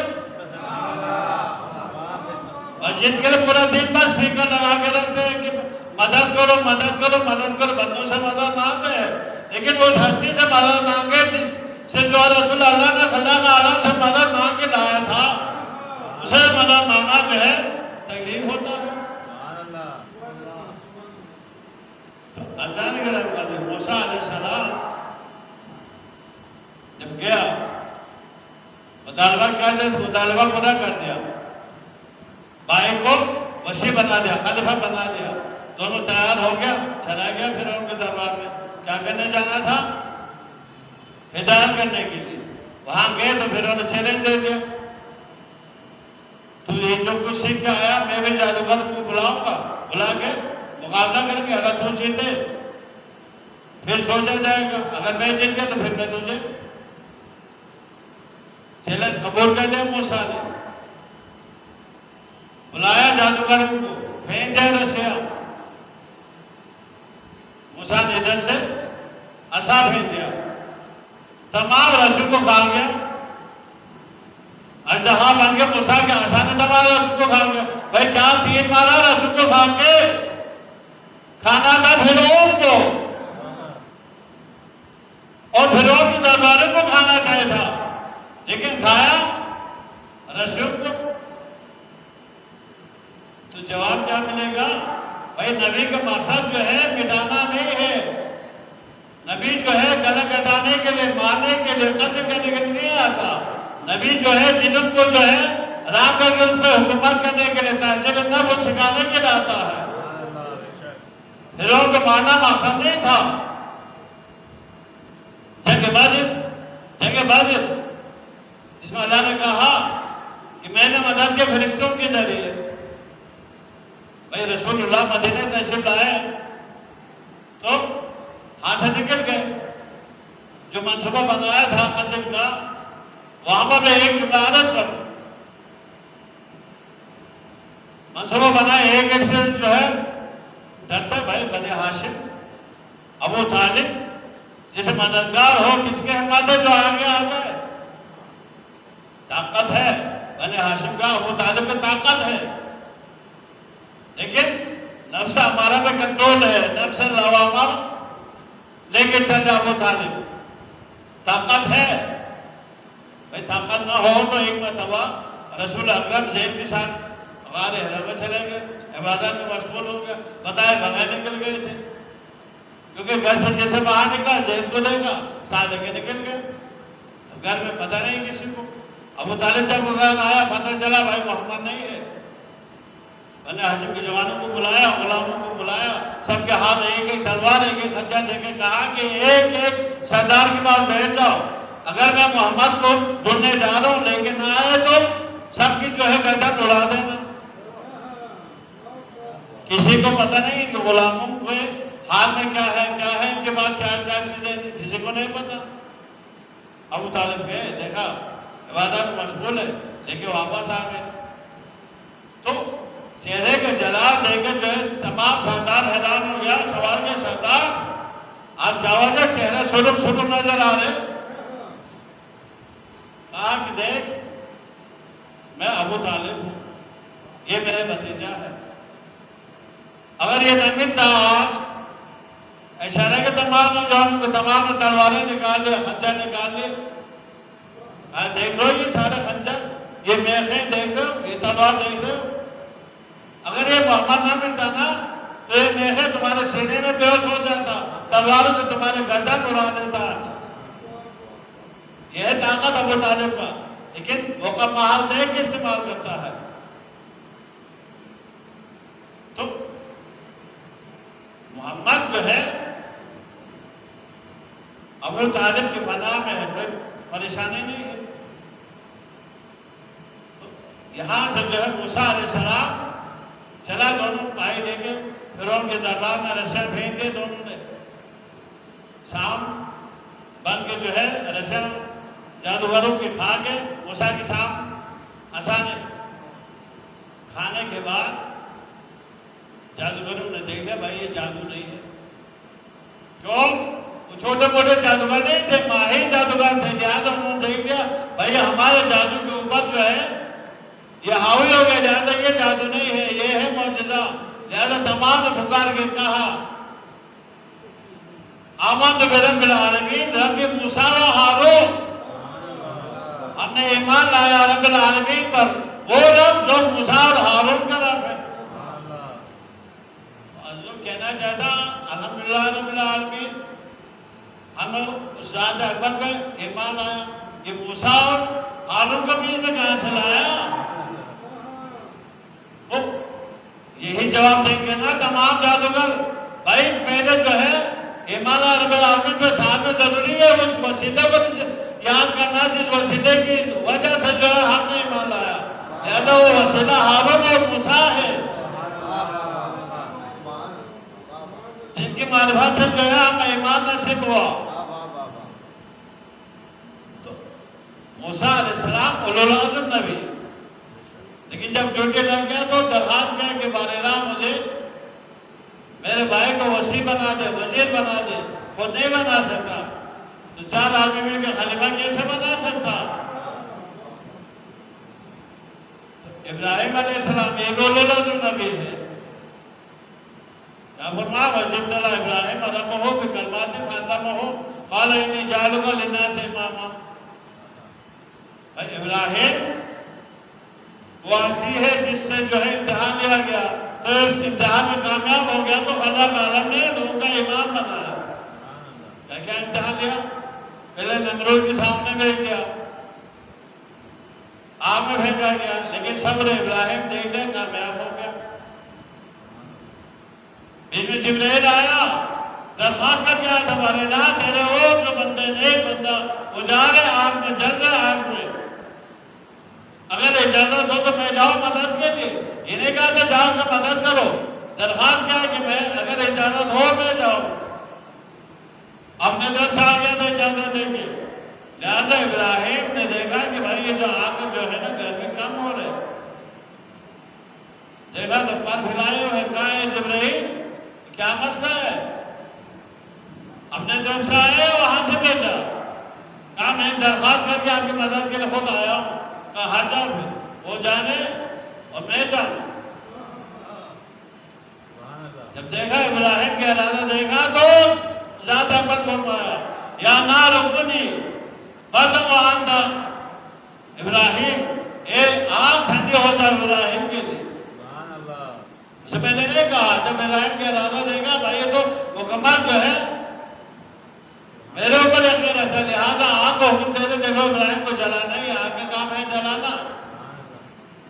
مسجد کے لیے پورا دن بس اسپیکر لگا کے رکھتے ہیں کہ مدد کرو مدد کرو مدد کرو، بندوں سے مدد مانگتے ہیں. لیکن اس ہستی سے مدد مانگے جس سے جو رسول اللہ نے خدا کا عالم سے مدد مانگ کے لایا تھا، اسے مدد مانگنا جو ہے تکلیف ہوتا ہے. اذان کرم کا دن موسیٰ علیہ السلام جب گیا مطالبہ کر دیا تو مطالبہ پورا کر دیا، بھائی کو وسیع بنا دیا، خلیفہ بنا دیا. دونوں تیار ہو گیا، چلا گیا پھر ان کے دربار میں. کیا کرنے جانا تھا؟ ہدایت کرنے کے لیے. وہاں گئے تو پھر انہوں نے چیلنج دے دیا، تو یہ جو کچھ سیکھ کے آیا میں بھی جادوگر کو بلاؤں گا، بلا کے مقابلہ کر کے اگر تو جیتے پھر سوچا جائے گا، اگر میں جیت گیا تو پھر میں تجھے چیلنج قبول کر لیا موسیٰ نے، بلایا جادوگروں کو، پھینک دیا رسیا، موسیٰ نے ادھر سے عصا پھینک دیا، تمام رسو کو کھا گیا، اژدہا بن کے موسیٰ کے عصا نے تمام رسو کو کھا گیا۔ بھائی کیا تیر مارا رسو کو کھا کے؟ کھانا تھا فرعون کو، اور فرعون کے درباروں کو کھانا چاہیے تھا، لیکن کھایا رسول کو۔ تو جواب کیا ملے گا؟ بھائی نبی کا مقصد جو ہے مٹانا نہیں ہے، نبی جو ہے گلا کٹانے کے لیے، مارنے کے لیے، قتل کرنے کے لیے نہیں آتا۔ نبی جو ہے دلوں کو جو ہے رام کر کے اس پہ حکومت کرنے کے لیے، تہذیب نفس سکھانے کے لیے آتا ہے۔ فرعون کو مارنا مقصد نہیں تھا۔ جنگ بدر جس میں اللہ نے کہا کہ میں نے مدد کے فرشتوں کے ذریعے، بھائی رسول اللہ مدینے تشریف لائے تو ہاتھ سے نکل گئے، جو منصوبہ بنایا تھا قتل کا، وہاں پر میں ایک جملہ عرض کروں، منصوبہ بنایا ایک سے جو ہے ڈرتا بھائی بنی ہاشم ابو طالب جسے مددگار ہو، کس کے ہمت ہے جو آگے آ جائے؟ طاقت ہے بنی ہاشم کا، ابو طالب میں طاقت ہے، لیکن نفس ہمارا پہ کنٹرول ہے، نفس لوامہ لے کے چل جا ابو طالب، طاقت ہے۔ بھائی طاقت نہ ہو تو ایک مرتبہ رسول اکرم زید کے ساتھ غار حرا میں چلے گئے، عبادت میں مشغول ہو گئے، بتائے بغیر نکل گئے تھے، کیونکہ گھر سے جیسے باہر نکلا زید کو دیکھا، ساتھ لے کے نکل گئے، گھر میں پتہ نہیں کسی کو۔ ابو طالب جب گھر آیا پتہ چلا بھائی محمد نہیں ہے، بنی ہاشم کے جوانوں کو بلایا، غلاموں کو بلایا، سب کے ہاتھ ایک ایک تلوار ایک ایک خنجر دے کے کہا کہ ایک ایک سردار کے پاس بیٹھ جاؤ، اگر میں محمد کو ڈھونڈنے جا رہا ہوں لیکن نہ آئے تو سب کی جو ہے گردن اڑا دینا۔ کسی کو پتہ نہیں کہ غلاموں کو حال میں کیا ہے ان کے پاس کیا چیزیں، کسی کو نہیں پتا۔ ابو طالب گئے، دیکھا عبادت میں مشغول ہے، لیکن واپس آ گئے تو چہرے کے جلال دیکھ کے جو ہے تمام سردار حیران ہو گیا، سوال کے سردار آج کیا وجہ چہرے سرخ نظر آ رہے؟ کہا کہ دیکھ میں ابو طالب ہوں، یہ میرے بھتیجا ہے، اگر یہ نہ ملتا آج اشارے کے تمام نوجوانوں کو تمام نے تلواریں نکال لیا، خنجر نکال لیے، دیکھ لو یہ سارے خنجر، یہ میخیں دیکھ لو، یہ تلوار دیکھ لو، اگر یہ محمد نہ ملتا نا تو یہ میخیں تمہارے سینے میں بے ہوش ہو جاتا، تلواروں سے تمہارے گردن اڑا دیتا آج۔ یہ ہے طاقت ابو طالب کا، لیکن موقع محال دیکھ کے استعمال کرتا ہے۔ تو محمد جو ہے ابو طالب کی پناہ میں ہے، کوئی پریشانی نہیں ہے۔ یہاں سے جو ہے موسیٰ علیہ السلام چلا، دونوں بھائی لے کے فرعون کے دربار میں رسیاں پھینک دے، دونوں نے سام بن کے جو ہے رسیاں جادوگروں کے کھا کے موسیٰ کی سام آسانے کھانے کے بعد جادوگروں نے دیکھ لیا بھائی یہ جادو نہیں ہے، کیوں؟ وہ چھوٹے موٹے جادوگر نہیں تھے، ماہر جادوگر تھے، لہٰذا انہوں نے دیکھ لیا بھائی ہمارے جادو کے اوپر جو ہے یہ حاوی ہو گئے، لہٰذا یہ جادو نہیں ہے، یہ ہے معجزہ۔ لہٰذا تمام نے پکار کے کہا آمنت برب العالمین رب موسیٰ و ہارون، ہم نے ایمان لایا رب العالمین پر، وہ رب جو موسیٰ اور ہارون کا رب ہے۔ جو کہنا چاہتا الحمدللہ رب العالمین، ہم اس ذات اکبر پہ ایمان لایا، یہ موسیٰ اور ہارون کا بیچ میں کہاں سے لایا؟ یہی جواب دیں گے نا تمام جادوگر، بھائی پہلے جو ہے ایمان رب العالمین پہ ساتھ میں ضروری ہے اس وسیلے کو یاد کرنا جس وسیلے کی وجہ سے جو ہے ہم نے ایمان لایا، لہذا وہ وسیلہ ہارون اور موسیٰ ہے جن کی معرفت سے جو ہے ہم ایمان نصیب ہوا۔ تو موسیٰ علیہ السلام اولو العزم نبی، لیکن جب ڈیوٹی لگ گیا تو درخواست کیا کہ بار الہ مجھے میرے بھائی کو وزیر بنا دے، خود نہیں بنا سکتا تو 4 آدمی مل کے خلیفہ کیسے بنا سکتا؟ ابراہیم علیہ السلام یہ اولو العزم نبی ہے. فرمایا وَإِذِ ابْتَلَىٰ إِبْرَاهِيمَ رَبُّهُ بِكَلِمَاتٍ فَأَتَمَّهُنَّ قَالَ إِنِّي جَاعِلُكَ لِلنَّاسِ إِمَامًا. ابراہیم وہ ہستی ہے جس سے جو ہے امتحان لیا گیا، تو اس امتحان میں کامیاب ہو گیا تو اللہ تعالیٰ نے لوگوں کا امام بنایا. کیا امتحان لیا؟ پہلے نمرود کے سامنے بھیج دیا، آگ میں پھینکا گیا، لیکن صبر ابراہیم دیکھ لے کامیاب ہو گیا. بیچ میں جبرائیل آیا، درخواست کر کے آیا تھا بارے اللہ تیرے اور جو بندے ایک بندہ وہ جا رہے آگ میں، جل رہے آگ میں، اگر اجازت ہو تو میں جاؤں مدد کے لیے. یہ نہیں کہا کہ جاؤ کہ مدد کرو، درخواست کیا ہے کہ میں اگر اجازت ہو میں جاؤں. اپنے دل سے آ گیا تو اجازت دیں گے. لہٰذا ابراہیم نے دیکھا کہ بھائی یہ جو آگ جو ہے نا گرمی کم ہو رہے، دیکھا تو پر پھیلائے ہوئے، کہاں ہے جبرائیل؟ کیا مسئلہ ہے؟ اپنے دل سے آئے وہاں سے بھیجا، کہا میں درخواست کر کے آپ کی مدد کے لیے خود آیا ہوں. کہا ہر جاؤ پھر، وہ جانے اور میں جاؤں. جب دیکھا ابراہیم کا ارادہ دیکھا تو زیادہ پر فرمایا یا نار کونی بردا وانت. ابراہیم اے آگ ٹھنڈی ہو جائے ابراہیم کے لیے. اس سے پہلے نہیں کہا. جب ابراہیم کا ارادہ دیکھا بھائی یہ تو مکمل جو ہے میرے اوپر یقین رہتا ہے، لہٰذا آگ کو حکم دے دے. دیکھو ابراہیم کو جلانا ہی، آگ کا کام ہے جلانا،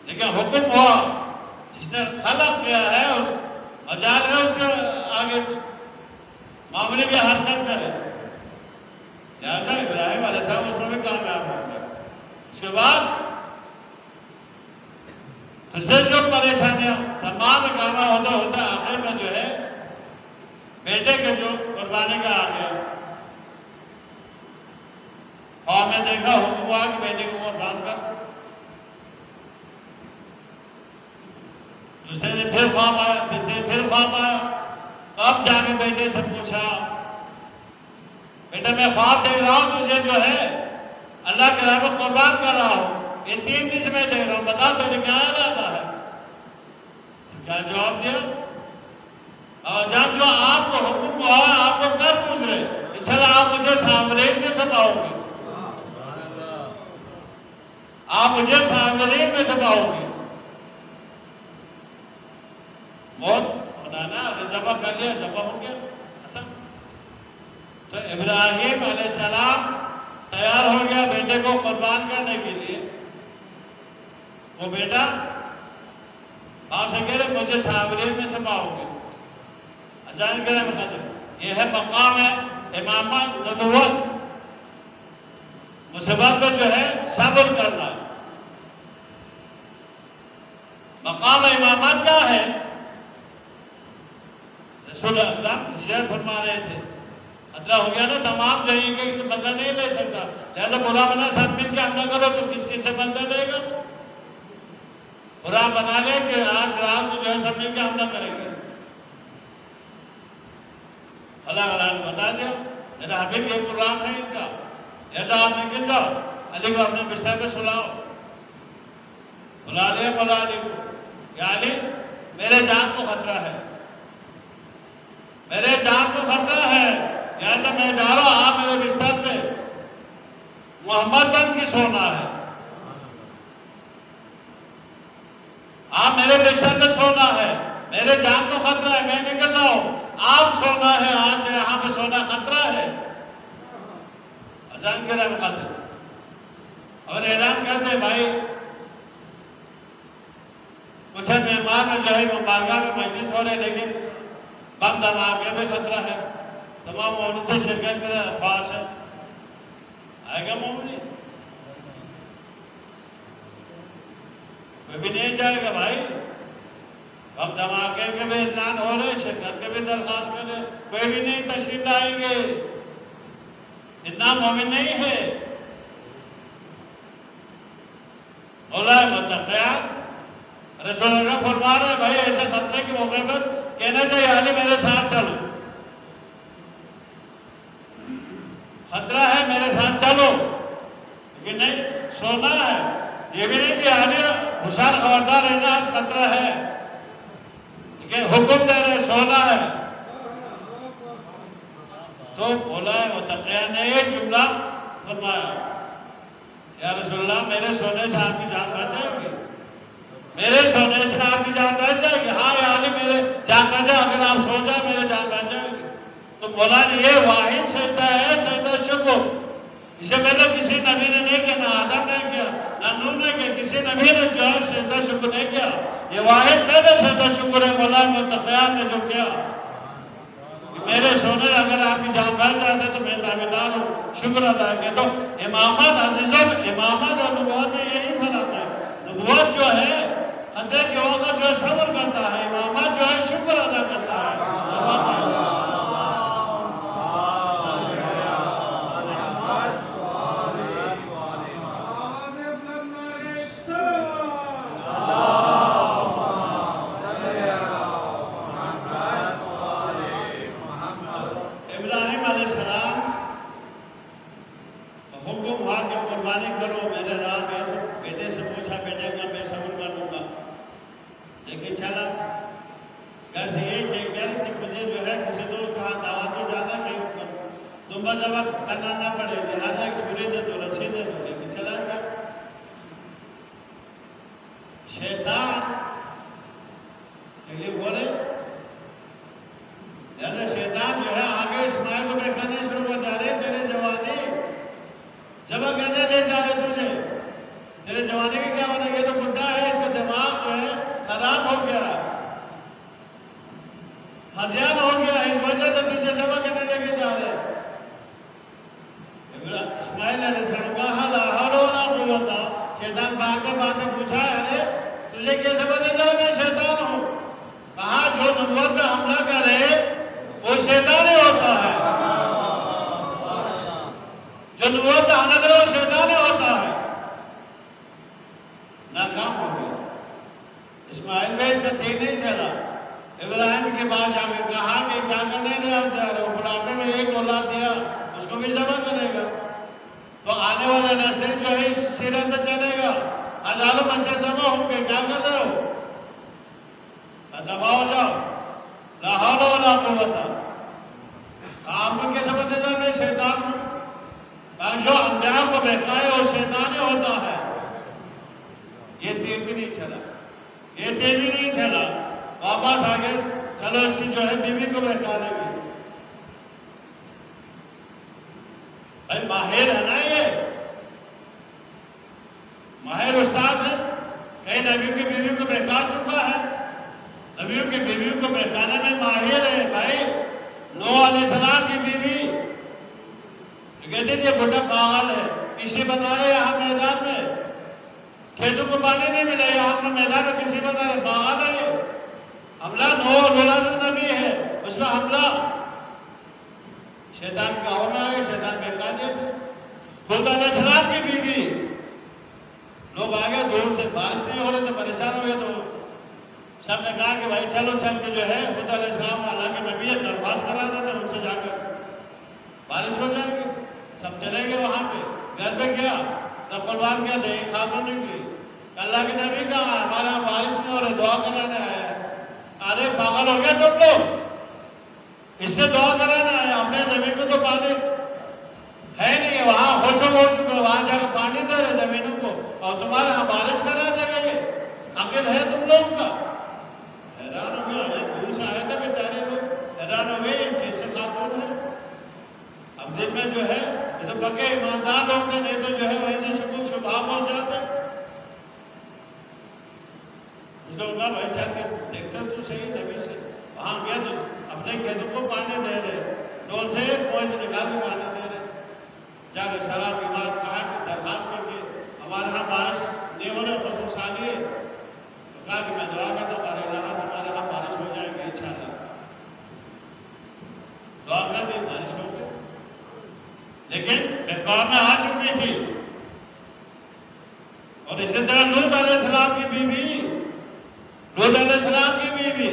لیکن حکم ہوا جس نے خلق کیا ہے اس مجال ہے اس کے آگے معاملے کی حرکت کرے. لہٰذا ابراہیم علیہ السلام اس میں بھی کامیاب ہو گیا. اس کے بعد اس سے جو پریشانیاں تمام کامیاب ہوتا ہوتا آخر میں جو ہے بیٹے کے جو قربانی کا آ گیا. اور میں دیکھا حکم ہوا کہ بیٹے کو قربان کر. دوسرے دن پھر خواب آیا، تیسرے دن پھر خواب آیا. اب جا کے بیٹے سے پوچھا بیٹا میں خواب دیکھ رہا ہوں تجھے جو ہے اللہ کے راہ میں قربان کر رہا ہوں، یہ 3 دن سے میں دیکھ رہا ہوں، بتا تیرے کیا ارادہ ہے؟ کیا جواب دیا؟ اور جب جو آپ کو حکم ہوا ہے آپ کو کر پوچھ رہے، انشاءاللہ آپ مجھے سامرین میں سباؤ گے، آپ مجھے سامرین میں سباؤ گے. بہت ہوتا نا، ذبح کر لیا ذبح ہو گیا ختم. تو ابراہیم علیہ السلام تیار ہو گیا بیٹے کو قربان کرنے کے لیے. وہ بیٹا آپ سے کہہ رہے مجھے صابرین میں سے پاؤ گے. اجان کرے مقدم یہ ہے مقام ہے امامت نبوت، مصیبت پہ جو ہے صبر کرنا. مقام امامت کیا ہے؟ رسول اکرم شیئر فرما رہے تھے خطرہ ہو گیا نا، تمام جو ایک ایک سے بدلہ نہیں لے سکتا، لہذا برا بنا ساتھ مل کے حملہ کرو تو کس کس سے بدلہ لے گا؟ برا بنا لے کہ آج رات کو جو ہے سب مل کے حملہ کریں گے. اللہ تعالیٰ نے بتا دیا میرا حبیب یہ پروگرام ہے ان کا، لہذا آپ نکل جاؤ، علی کو اپنے بستر پہ سلاؤ. بلا لیا بلا علی کو، یا علی میرے جان کو خطرہ ہے، میرے جان کو خطرہ ہے، لہذا میں جا رہا ہوں، آپ میرے بستر پہ محمد بن کی سونا ہے، آپ میرے بستر پہ سونا ہے، میرے جان کو خطرہ ہے، میں نکل رہا ہوں، آپ سونا ہے، آج یہاں پہ سونا خطرہ ہے. اذان کے رہے خطرہ اور اعلان کر دے بھائی کچھ مہمان میں جو ہے مبارکہ میں مجلس ہو رہے لیکن بم دھماکے میں خطرہ ہے، تمام مومن سے شرکت کا خواہش ہے. آئے گا مومن؟ کوئی بھی نہیں جائے گا بھائی. بم دھماکے کے بھی اعلان ہو رہے، شرکت کے بھی درخواست کر رہے، کوئی بھی نہیں تشریف لائیں گے، اتنا مومن نہیں ہے. مولا متقیان رسول اللہ فرما رہے بھائی ایسے خطرے کے موقع پر کہنا چاہیے علی میرے ساتھ چلو، خطرہ ہے میرے ساتھ چلو، لیکن نہیں سونا ہے، یہ بھی نہیں کہ علی ہوشیار خبردار رہنا آج خطرہ ہے، لیکن حکم دے رہے سونا ہے۔ تو مولا متقیان نے یہ جملہ فرمایا یا رسول اللہ میرے سونے سے آپ کی جان بچ جائے گی، میرے سونے سے آپ کی جان بچ جائے گی؟ ہاں یا علی میرے جان بچ جائے، اگر آپ سو جائے میرے جان بچ جائے گی۔ تو مولا نے یہ واحد سجدہ ہے، سجدہ شکر، اسے پہلے کسی نبی نے نہیں کیا، نہ آدم نے کیا، نہ نوح نے کیا، کسی نبی نے جو ہے سجدہ شکر نہیں کیا، یہ واحد پہلے سجدہ شکر ہے مولا متقیان نے جو کیا کہ میرے سونے اگر آپ کی جان بچ جاتے تو میں تابعدار ہوں، شکر ادا کیا۔ تو امامت عزیزوں، امامت اور نبوت میں یہی فرق ہے، نبوت جو ہے خطرے کے وقت جو ہے صبر کرتا ہے، امامت جو ہے شکر ادا کرتا ہے۔ ابراہیم علیہ السلام حکم ہوا کہ قربانی کرو میرے راہ میں، تو بیٹے سے پوچھا، بیٹے کا میں صبر کر لوں گا، لیکن چلا گھر سے یہی کہہ گیا کہ مجھے جو ہے کسی دوست کا دعوت میں جانا کہ دمبا ذبح کرنا نہ پڑے، لہٰذا ایک چھری دے دو، رسی دے دو، لیکن چلا گیا۔ شیطان بولے لہٰذا شیطان جو ہے آگے اسماعیل کو بہکانے شروع کر جا رہے، تیرے جوانی ذبح کرنے لے جا رہے تجھے، تیرے جوانی کی کیا بنے گی؟ تو بڈھا ہے، اس کا دماغ جو ہے خراب ہو گیا، ہذیان ہو گیا، اس وجہ سے تجھے ذبح کرنے لے کے جا رہے۔ اسماعیل علیہ السلام کہا لا حول ولا قوت، شیطان بھاگتے بھاگتے پوچھا ارے تجھے کیسے پتہ چلا میں شیطان ہوں؟ کہا جو نبوت پہ حملہ کرے وہ شیطان ہی ہوتا ہے، جو نبوت پہ حملہ کرے وہ شیطان ہی ہوتا ہے۔ ناکام ہو گیا اسماعیل بھائی، اس کا ٹھیک نہیں چلا۔ ابراہیم کے پاس جا کے کہا کہ کیا کرنے دیا جا رہے ہو؟ بڑھاپے میں ایک اولاد دیا، اس کو بھی ذبح کرے گا تو آنے والا نسل جو ہے اس سیرت پہ چلے گا، ہزاروں بچے ذبح ہوں گے، کیا کر رہے ہو؟ دبا ہو جاؤ، لا حول ولا قوت۔ آپ کو کیسے پتہ چلا میں شیطان ہوں؟ جو انبیاء کو بہکائے وہ شیطان ہی ہوتا ہے۔ یہ تیر بھی نہیں چلا، یہ تیر بھی نہیں چلا، واپس آگے چلو اس کی جو ہے بیوی کو بہکا دیں گے۔ بھائی ماہر ہے نا، یہ ماہر استاد ہے، کئی نبیوں کی بیوی کو بہکا چکا ہے، نبیوں کی بیویوں کو بہکانے میں ماہر ہے۔ بھائی نوح علیہ السلام کی بیوی کہتے تھے بڑا پاگل ہے، کسی بنا رہے یہاں میدان میں، کھیتوں کو پانی نہیں ملا، یہاں پر میدان میں کسی بنا رہے، پاگل ہے یہ۔ حملہ نوح لازم نبی ہے، اس میں حملہ شیطان کا ہوا میں آگے، شیطان بہکا دیا تھا۔ خود علیہ السلام کی بیوی، لوگ آگے دور سے بارش نہیں ہو رہے تھے، پریشان ہو گئے، تو سب نے کہا کہ بھائی چلو چل کے جو ہے خدا علیہ السلام اللہ کے نبی ہے درخواست کرا دیتے ان سے جا کر بارش ہو جائے گی۔ سب چلے گئے وہاں پہ، گھر پہ گیا تو قربان کیا تو ایک خاتون نکلی، اللہ کے نبی کہاں ہے؟ ہمارے یہاں بارش نہیں ہو رہی، دعا کرانے آیا ہے۔ ارے پاگل ہو گیا تم لوگ، اس سے دعا کرانے آیا، اپنے زمین کو تو پانی ہے نہیں، وہاں ہوش ہو چکے، وہاں جا کر پانی دے رہے زمینوں کو، اور تمہارے یہاں بارش کرا دیں گے؟ عقل ہے تم لوگوں کا؟ حیران ہو گیا، دور سے آئے تھے بیچارے لوگ، حیران ہو گئے کیسے خاتون ہے۔ اب دن میں جو ہے یہ تو پکے ایماندار لوگ تھے، نہیں تو جو ہے وہیں سے شکوک شبہات پہنچ جاتے۔ اس نے کہا بھائی چل کے دیکھتے تو صحیح نبی سے، وہاں گیا تو اپنے کھیتوں کو پانی دے رہے، ڈول سے کنویں سے نکال کے پانی دے رہے، جا کے سلام کی بات کہا کہ درخواست کر کے ہمارے یہاں بارش نہیں ہو رہے، خصوص آ لیے، کہا کہ میں دعا کرتا ہوں ہمارے علاقہ تمہارے یہاں بارش ہو جائے گی انشاءاللہ۔ دعا کر دی، بارش ہو گئی، لیکن بہکاؤ میں آ چکی تھی، اور اور اسی طرح لوط علیہ السلام کی بیوی، لوط علیہ السلام کی بیوی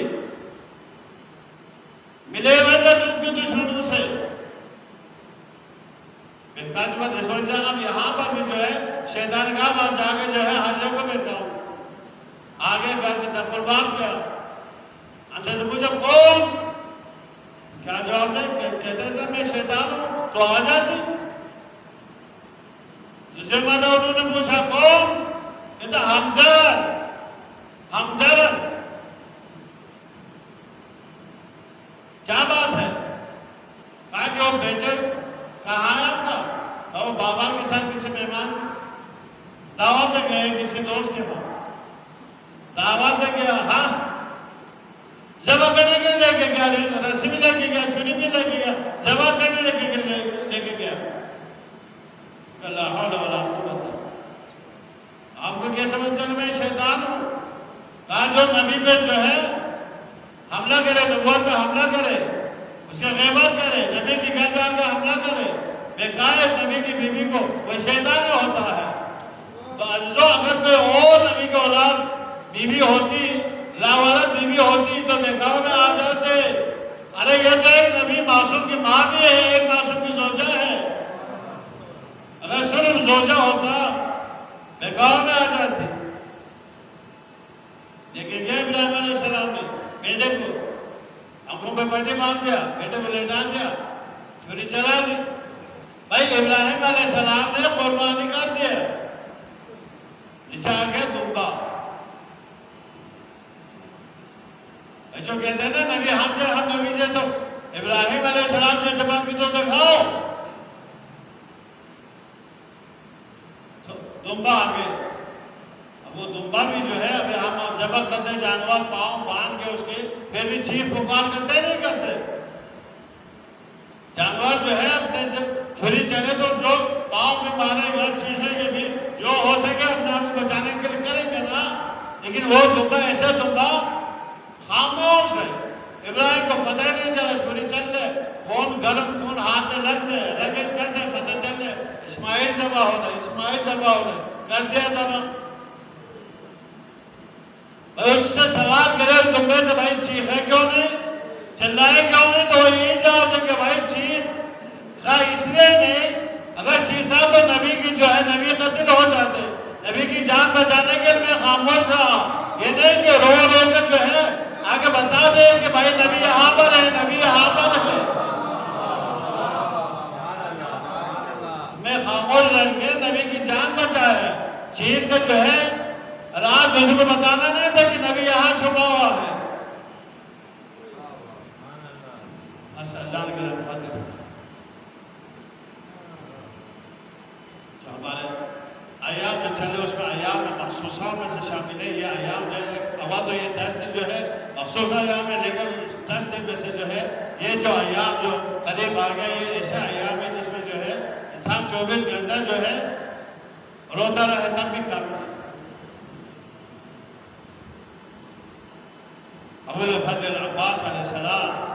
ملے ہوئے تھے لوط کے دشمنوں سے. اس وجہ سے اب یہاں پر بھی جو ہے شیطان کا وہاں جا کے جو ہے حاجرہ کو بیٹھا ہوں آگے گھر کی طرف قربان کیا. اندر سے پوچھا کون؟ کیا جواب نہیں؟ کہتے تھے میں شیطان ہوں تو آ جاتی. دوسرے مرتبہ انہوں نے پوچھا کون؟ کہتا ہمدرد. ہمدرد کیا بات ہے؟ کہا کہ وہ بیٹے کہاں ہے آپ کا؟ اور بابا کے ساتھ کسی مہمان دعوت میں گئے کسی دوست کے پاس. دعوت میں گیا. ہاں ذبح کرنے کے لے کے گیا. رسی بھی لے کے گیا, چھری بھی لے کے گیا, ذبح کرنے لے کے گیا. لا حول ولا قوت. آپ کو کیا سمجھ چل میں شیطان ہوں؟ کہا جو نبی پہ جو ہے حملہ کرے, نبوت پہ حملہ کرے, اس کا غیبت کرے, نبی کی گھر پہ آ کر حملہ کرے, بیکار نبی کی بیوی کو, وہ شیطان ہوتا ہے. تو عزیزو اگر کوئی اور نبی کی اولاد بیوی ہوتی, لاولد بیوی ہوتی تو نکاح میں آ جاتے. ارے یہ تو ایک نبی معصوم کی ماں بھی ہے, ایک معصوم کی زوجہ ہے. اگر صرف زوجہ ہوتا نکاح میں آ جاتی. لیکن یہ ابراہیم علیہ السلام نے بیٹے کو آنکھوں پہ پٹی باندھ دیا, بیٹے کو لیٹا دیا, چھری چلا دی. بھائی ابراہیم علیہ السلام نے قربانی کر دیا. نیچے آ گیا دمبا. جو کہتے ہیں نا نبی ہم نبی سے تو ابراہیم علیہ السلام جیسے بن بھی تو دکھاؤ. دمبا آ گئے. اب وہ دمبا بھی جو ہے ابھی ہم ذبح کرتے جانور پاؤں باندھ کے اس کے پھر بھی چیخ پکار کرتے نہیں کرتے. جانور جو ہے اپنے چھری چلے تو جو پاؤں میں مارے گا چیخیں گے بھی, جو ہو سکے اپنے آپ کو بچانے کے لیے کریں گے نا. لیکن وہ دمبا ایسا دمبا خاموش ہے. ابراہیم کو پتہ نہیں چلا, چھری چل رہے, خون گرم خون ہاتھ میں لگ رہے, رگڑ کرنے پتہ چل رہے, اسماعیل ذبح ہو رہے, اسماعیل ذبح ہو رہے, کر دیا ذبح. اس سے سوال کرے اس دمبے سے, بھائی چیخے کیوں نہیں, چلائے کیوں نہیں؟ تو وہ یہی جواب دیں کہ بھائی چیخ اس لیے نہیں, اگر چیختا تو نبی کی جو ہے نبی قتل ہو جاتے. نبی کی جان بچانے کے لیے میں خاموش رہا. یہ نہیں کہ رو رو کر جو ہے آگے بتا دے کہ بھائی نبی یہاں پر ہے, نبی یہاں پر ہے. میں خاموش رہ کے نبی کی جان بچایا. چیخ کر جو ہے رات دوسرے کو بتانا نہیں تھا کہ نبی یہاں چھپا ہوا ہے. جان کر ہمارے ایام جو چلے اس میں ایام میں مخصوصہ میں سے شامل ہے. یہ ایام جو ہے ابا تو یہ 10 دن جو ہے مخصوص ایام ہے, لیکن 10 دن میں سے جو ہے یہ جو ایام جو قریب آ گیا یہ ایسا ایام ہے جس میں جو ہے انسان 24 گھنٹہ جو ہے روتا رہے تب بھی کافی ہے. ابو الفضل عباس علیہ السلام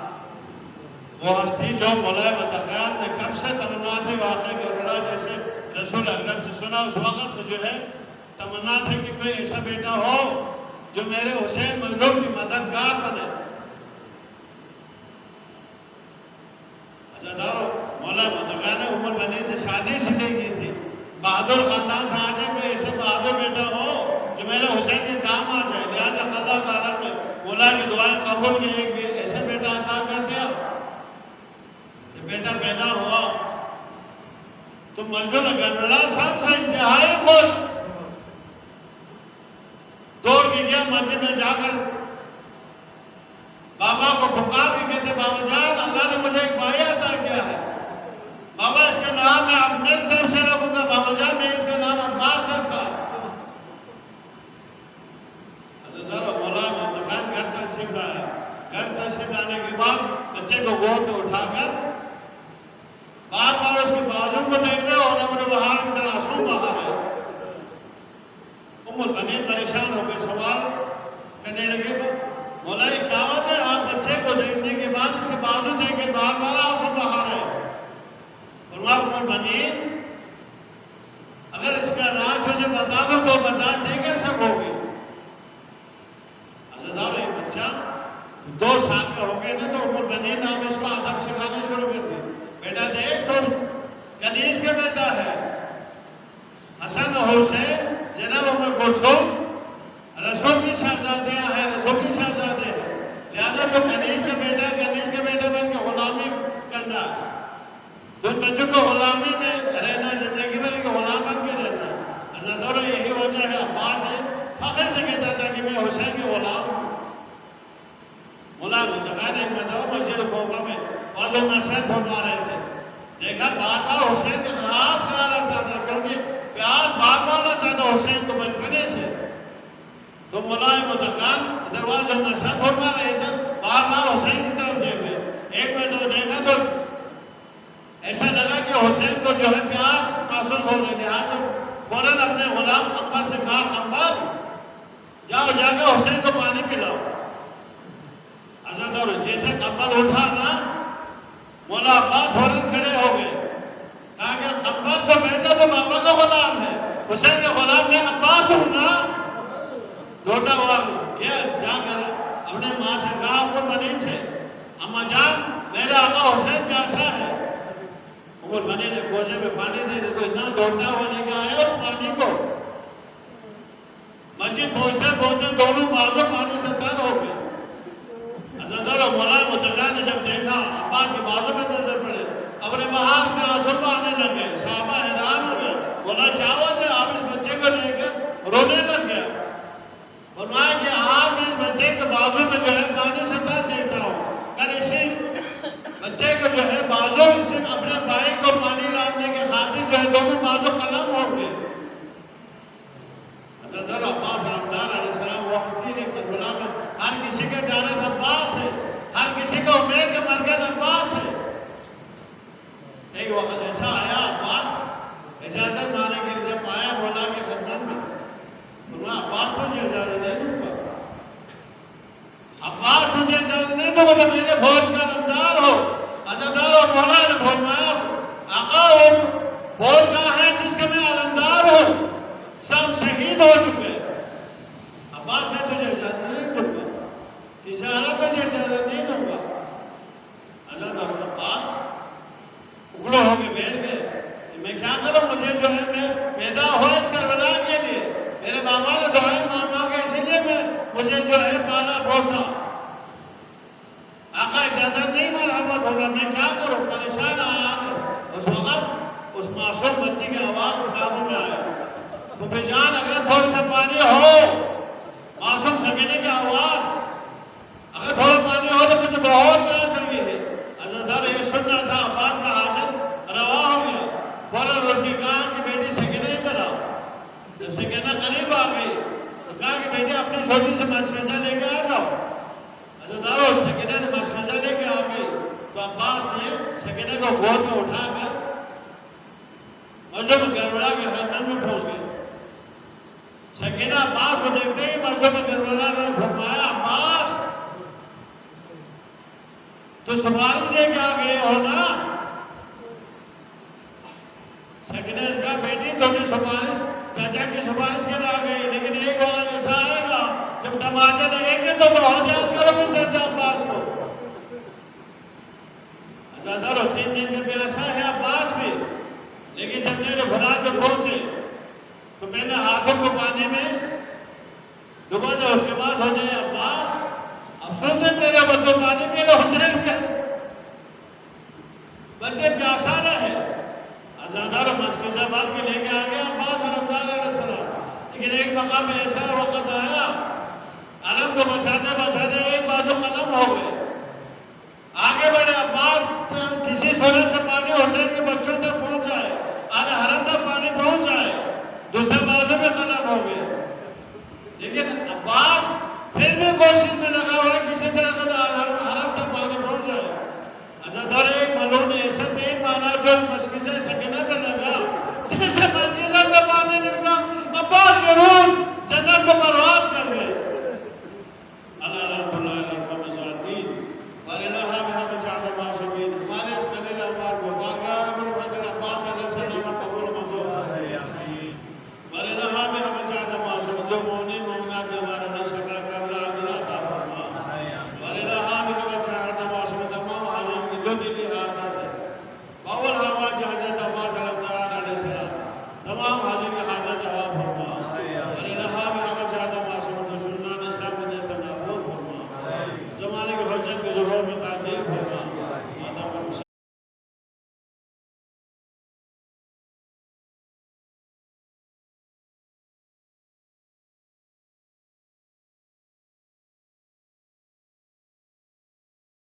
وہ ہستی جو مولا متقیان نے کب سے تمنا تھی واقع کربلا جیسے رسول اکرم سے سنا, اس وقت سے جو ہے تمنا تھی کہ کوئی ایسا بیٹا ہو جو میرے حسین مظلوم کی مددگار بنے. عزیزانو مولا متقیان نے عمر بنی سے شادی نہیں کی تھی. بہادر خاندان سے آ جائے کوئی ایسا بہادر بیٹا ہو جو میرے حسین کے کام آ جائے. لہٰذا اللہ تعالیٰ نے مولا کی دعائیں قبول کی, ایک ایسا بیٹا عطا کر دیا. بیٹا پیدا ہوا تو مجنون کربلا صاحب سے انتہائی خوش دوڑ کے گیا مسجد میں جا کر بابا کو پکار کے کہتے بابا جان اللہ نے مجھے ایک بھائی عطا کیا ہے. بابا اس کا نام میں اپنے طرف سے رکھوں گا. بابا جان میں اس کا نام عباس رکھا. مولا متقیان گھر تشریف لایا. گھر تشریف لانے کے بعد بچے کو گود میں اٹھا کر بار بار اس کے بازو کو دیکھ رہے اور اپنے بہار کی طرح آنسو بہا رہے. ام البنین پریشان ہو کے سوال کرنے لگے, مولا یہ کیا وجہ ہے آپ بچے کو دیکھنے کے بعد اس کے بازو دیکھ کے بار بار آنسو بہا رہے. فرمایا ام البنین اگر اس کا راز تجھے بتا دو تو برداشت نہیں کر سکوگے. حضرت ایک بچہ 2 سال کا ہو گیا نا تو اوپر بنی نام اس کو ادب سکھانا شروع کر دی. بیٹا دیکھ تو کنیز کا بیٹا ہے حسن حسین جناب عمر کلثوم رسول کی شہزادیاں ہیں, رسول کی شہزادے ہیں. لہٰذا جو کنیز کا بیٹا ہے, کنیز کا بیٹا بن کے غلامی کرنا, تو بچوں کو غلامی میں رہنا, زندگی میں غلام بن کے رہنا. حضرت اور یہی وجہ ہے عباس نے فخر سے کہتا تھا کہ میں حسین کے غلام ہوں. غلام انتقال ایک مرتبہ مسجد کوفہ میں وضو نصیحت فرما رہے تھے, دیکھا بار بار حسین کے خلاص کہا رہتا تھا کیونکہ پیاس بار بار رہتا تھا حسین کو بچپنے سے. تو ملائم متقان دروازے میں نصیحت فرما رہے تھے, بار بار حسین کی طرف دیکھے. ایک مرتبہ دیکھا تو ایسا لگا کہ حسین کو جو ہے پیاس محسوس ہو رہی, لہٰذا فوراً اپنے غلام قمر سے کہا قمر جاؤ جا کے حسین کو پانی پلاؤ. حضرت اور جیسے قمر اٹھا نا مولا عباس فوراً کھڑے ہو گئے, کہا کہ قمر کو بھیجا تو بابا کا غلام ہے, حسین کا غلام میں عباس ہوں نا. دوڑتا ہوا کیا جا کر اپنے ماں سے کہا عمر بنی سے, اما جان میرا آقا حسین پیاسا ہے. عمر بنی نے کوزے میں پانی دے دی تو اتنا دوڑتا ہوا لے کے آیا اس پانی کو. مسجد پہنچتے پہنچتے دونوں بازو پانی سے تر ہو گئے. حضرت اور مولا متقا نے جب دیکھا عباس کے بازو میں نظر پڑے, اپنے بہار کے آنسو آنے لگے. صحابہ حیران ہو گئے, بولا کیا وجہ ہے؟ آپ اس بچے کو لے کر رونے لگ گیا. فرمایا کہ آج میں اس بچے کے بازو میں جو ہے پانی سے تر دیکھتا ہوں, کل اسی بچے کو جو ہے بازو سے اپنے بھائی کو پانی لانے کے خاطر جو ہے دونوں بازو قلم ہو گئے. حضرت عباس رمضان علیہ السلام وہ ہستی ہے کربلا میں ہر کسی کا جانب عباس ہے, ہر کسی کا امید کا مرکز عباس ہے. ایک وقت ایسا آیا عباس اجازت مانے کے لیے جب آیا مولا کے خدمت میں, عباس تجھے اجازت نہیں دوں گا, عباس تجھے اجازت نہیں دوں گا تو میرے فوج کا نمدار ہو. عزادار اور مولا نے فرمایا آقا وہ فوج کہاں ہے جس کا میں علمدار ہوں, سب شہید ہو چکے. عباس میں تجھے اجازت نہیں دوں گا, کسی حالت میں تجھے اجازت نہیں دوں گا. عزادار اور عباس اگڑے ہو کے بیٹھ گئے, میں کیا کروں, مجھے جو ہے میں پیدا ہوا اس کربلا کے لیے, میرے بابا نے دعائیں مانگا کہ اسی لیے میں مجھے جو ہے پالا پوسا. آقا اجازت نہیں مرحمت ہوگا, میں کیا کروں, پریشان آیا. اس وقت اس معصوم بچی کی آواز کانوں میں آیا, تو بے جان اگر تھوڑا سا پانی ہو, معصوم سکینے کی آواز, اگر تھوڑا پانی ہو تو مجھے بہت پیاس لگی ہے. حضرت یہ سننا تھا, عباس کا حاضر روا ہو گیا, فوراً اٹھ کے کہا کہ بیٹی سکینے ادھر آؤ. جب سکینہ قریب آ گئی تو کہا کہ بیٹے اپنی چھوٹی سی مشوشہ لے کے آ جاؤ. حضرت سکینہ نے مشوشہ لے کے آ گئی تو عباس نے سکینہ کو گود میں اٹھا کر مسجد میں کربلا کے خیمے میں پہنچ گئے. سکینہ عباس کو دیکھتے ہی مسجد میں کربلا نے فرمایا عباس تو سفارش لے کے آ گئے ہو نا. سکینہ نے کہا بیٹی تمہیں سفارش چاچا کی سفارش کے لیے آ گئی, لیکن ایک وقت ایسا آئے گا جب تماچے لگیں گے تو بہت یاد کرو گے چاچا عباس کو. زیادہ 3 دن کا پیاسا ہے عباس بھی, لیکن جب میرے فراز میں پہنچے تو پہلے ہاتھوں کو پانی میں ڈبا دو, اس کے بعد ہو جائے عباس افسوس ہے تیرے بچوں پانی پی لو, حسین کے بچے پیاسا رہے. زیادہ مشکزہ بن کے لے کے آ گیا عباس رمضان علیہ السلام. لیکن ایک مقام میں ایسا وقت آیا علم کو بچاتے بچاتے ایک بازو قلم ہو گئے. آگے بڑھے عباس کسی صورت سے پانی حسین کے بچوں تک پہنچ جائے, آدھے حرم تک پانی پہنچ جائے, دوسرے بازو میں قلم ہو گئے. لیکن عباس پھر بھی کوشش میں لگا ہوا کسی طرح سے حرم تک پانی پہنچ جائے. دور ایک ملون نے ایسا تین مانا جو مشکزہ سکینہ پر لگا, جیسے مشکزہ سے پانی نکلا عباس کے روح جنت کو پرواز کر گئے. اللہ رحمۃ اللہ علیہ وسلم فارلہ میں ہم چاہتے معصومین ہمارے اس قلیل اعمال کو بارگاہ میں عباس علیہ السلام قبول منظور. جو مومنین مومنات کے بارے میں شکل قبل عادل عطا فرما وللہا بکوت رحمت معصوم تمام حاضرین کی جو دلی حاجت ہے باول حوات حضرت عباس علیہ السلام تمام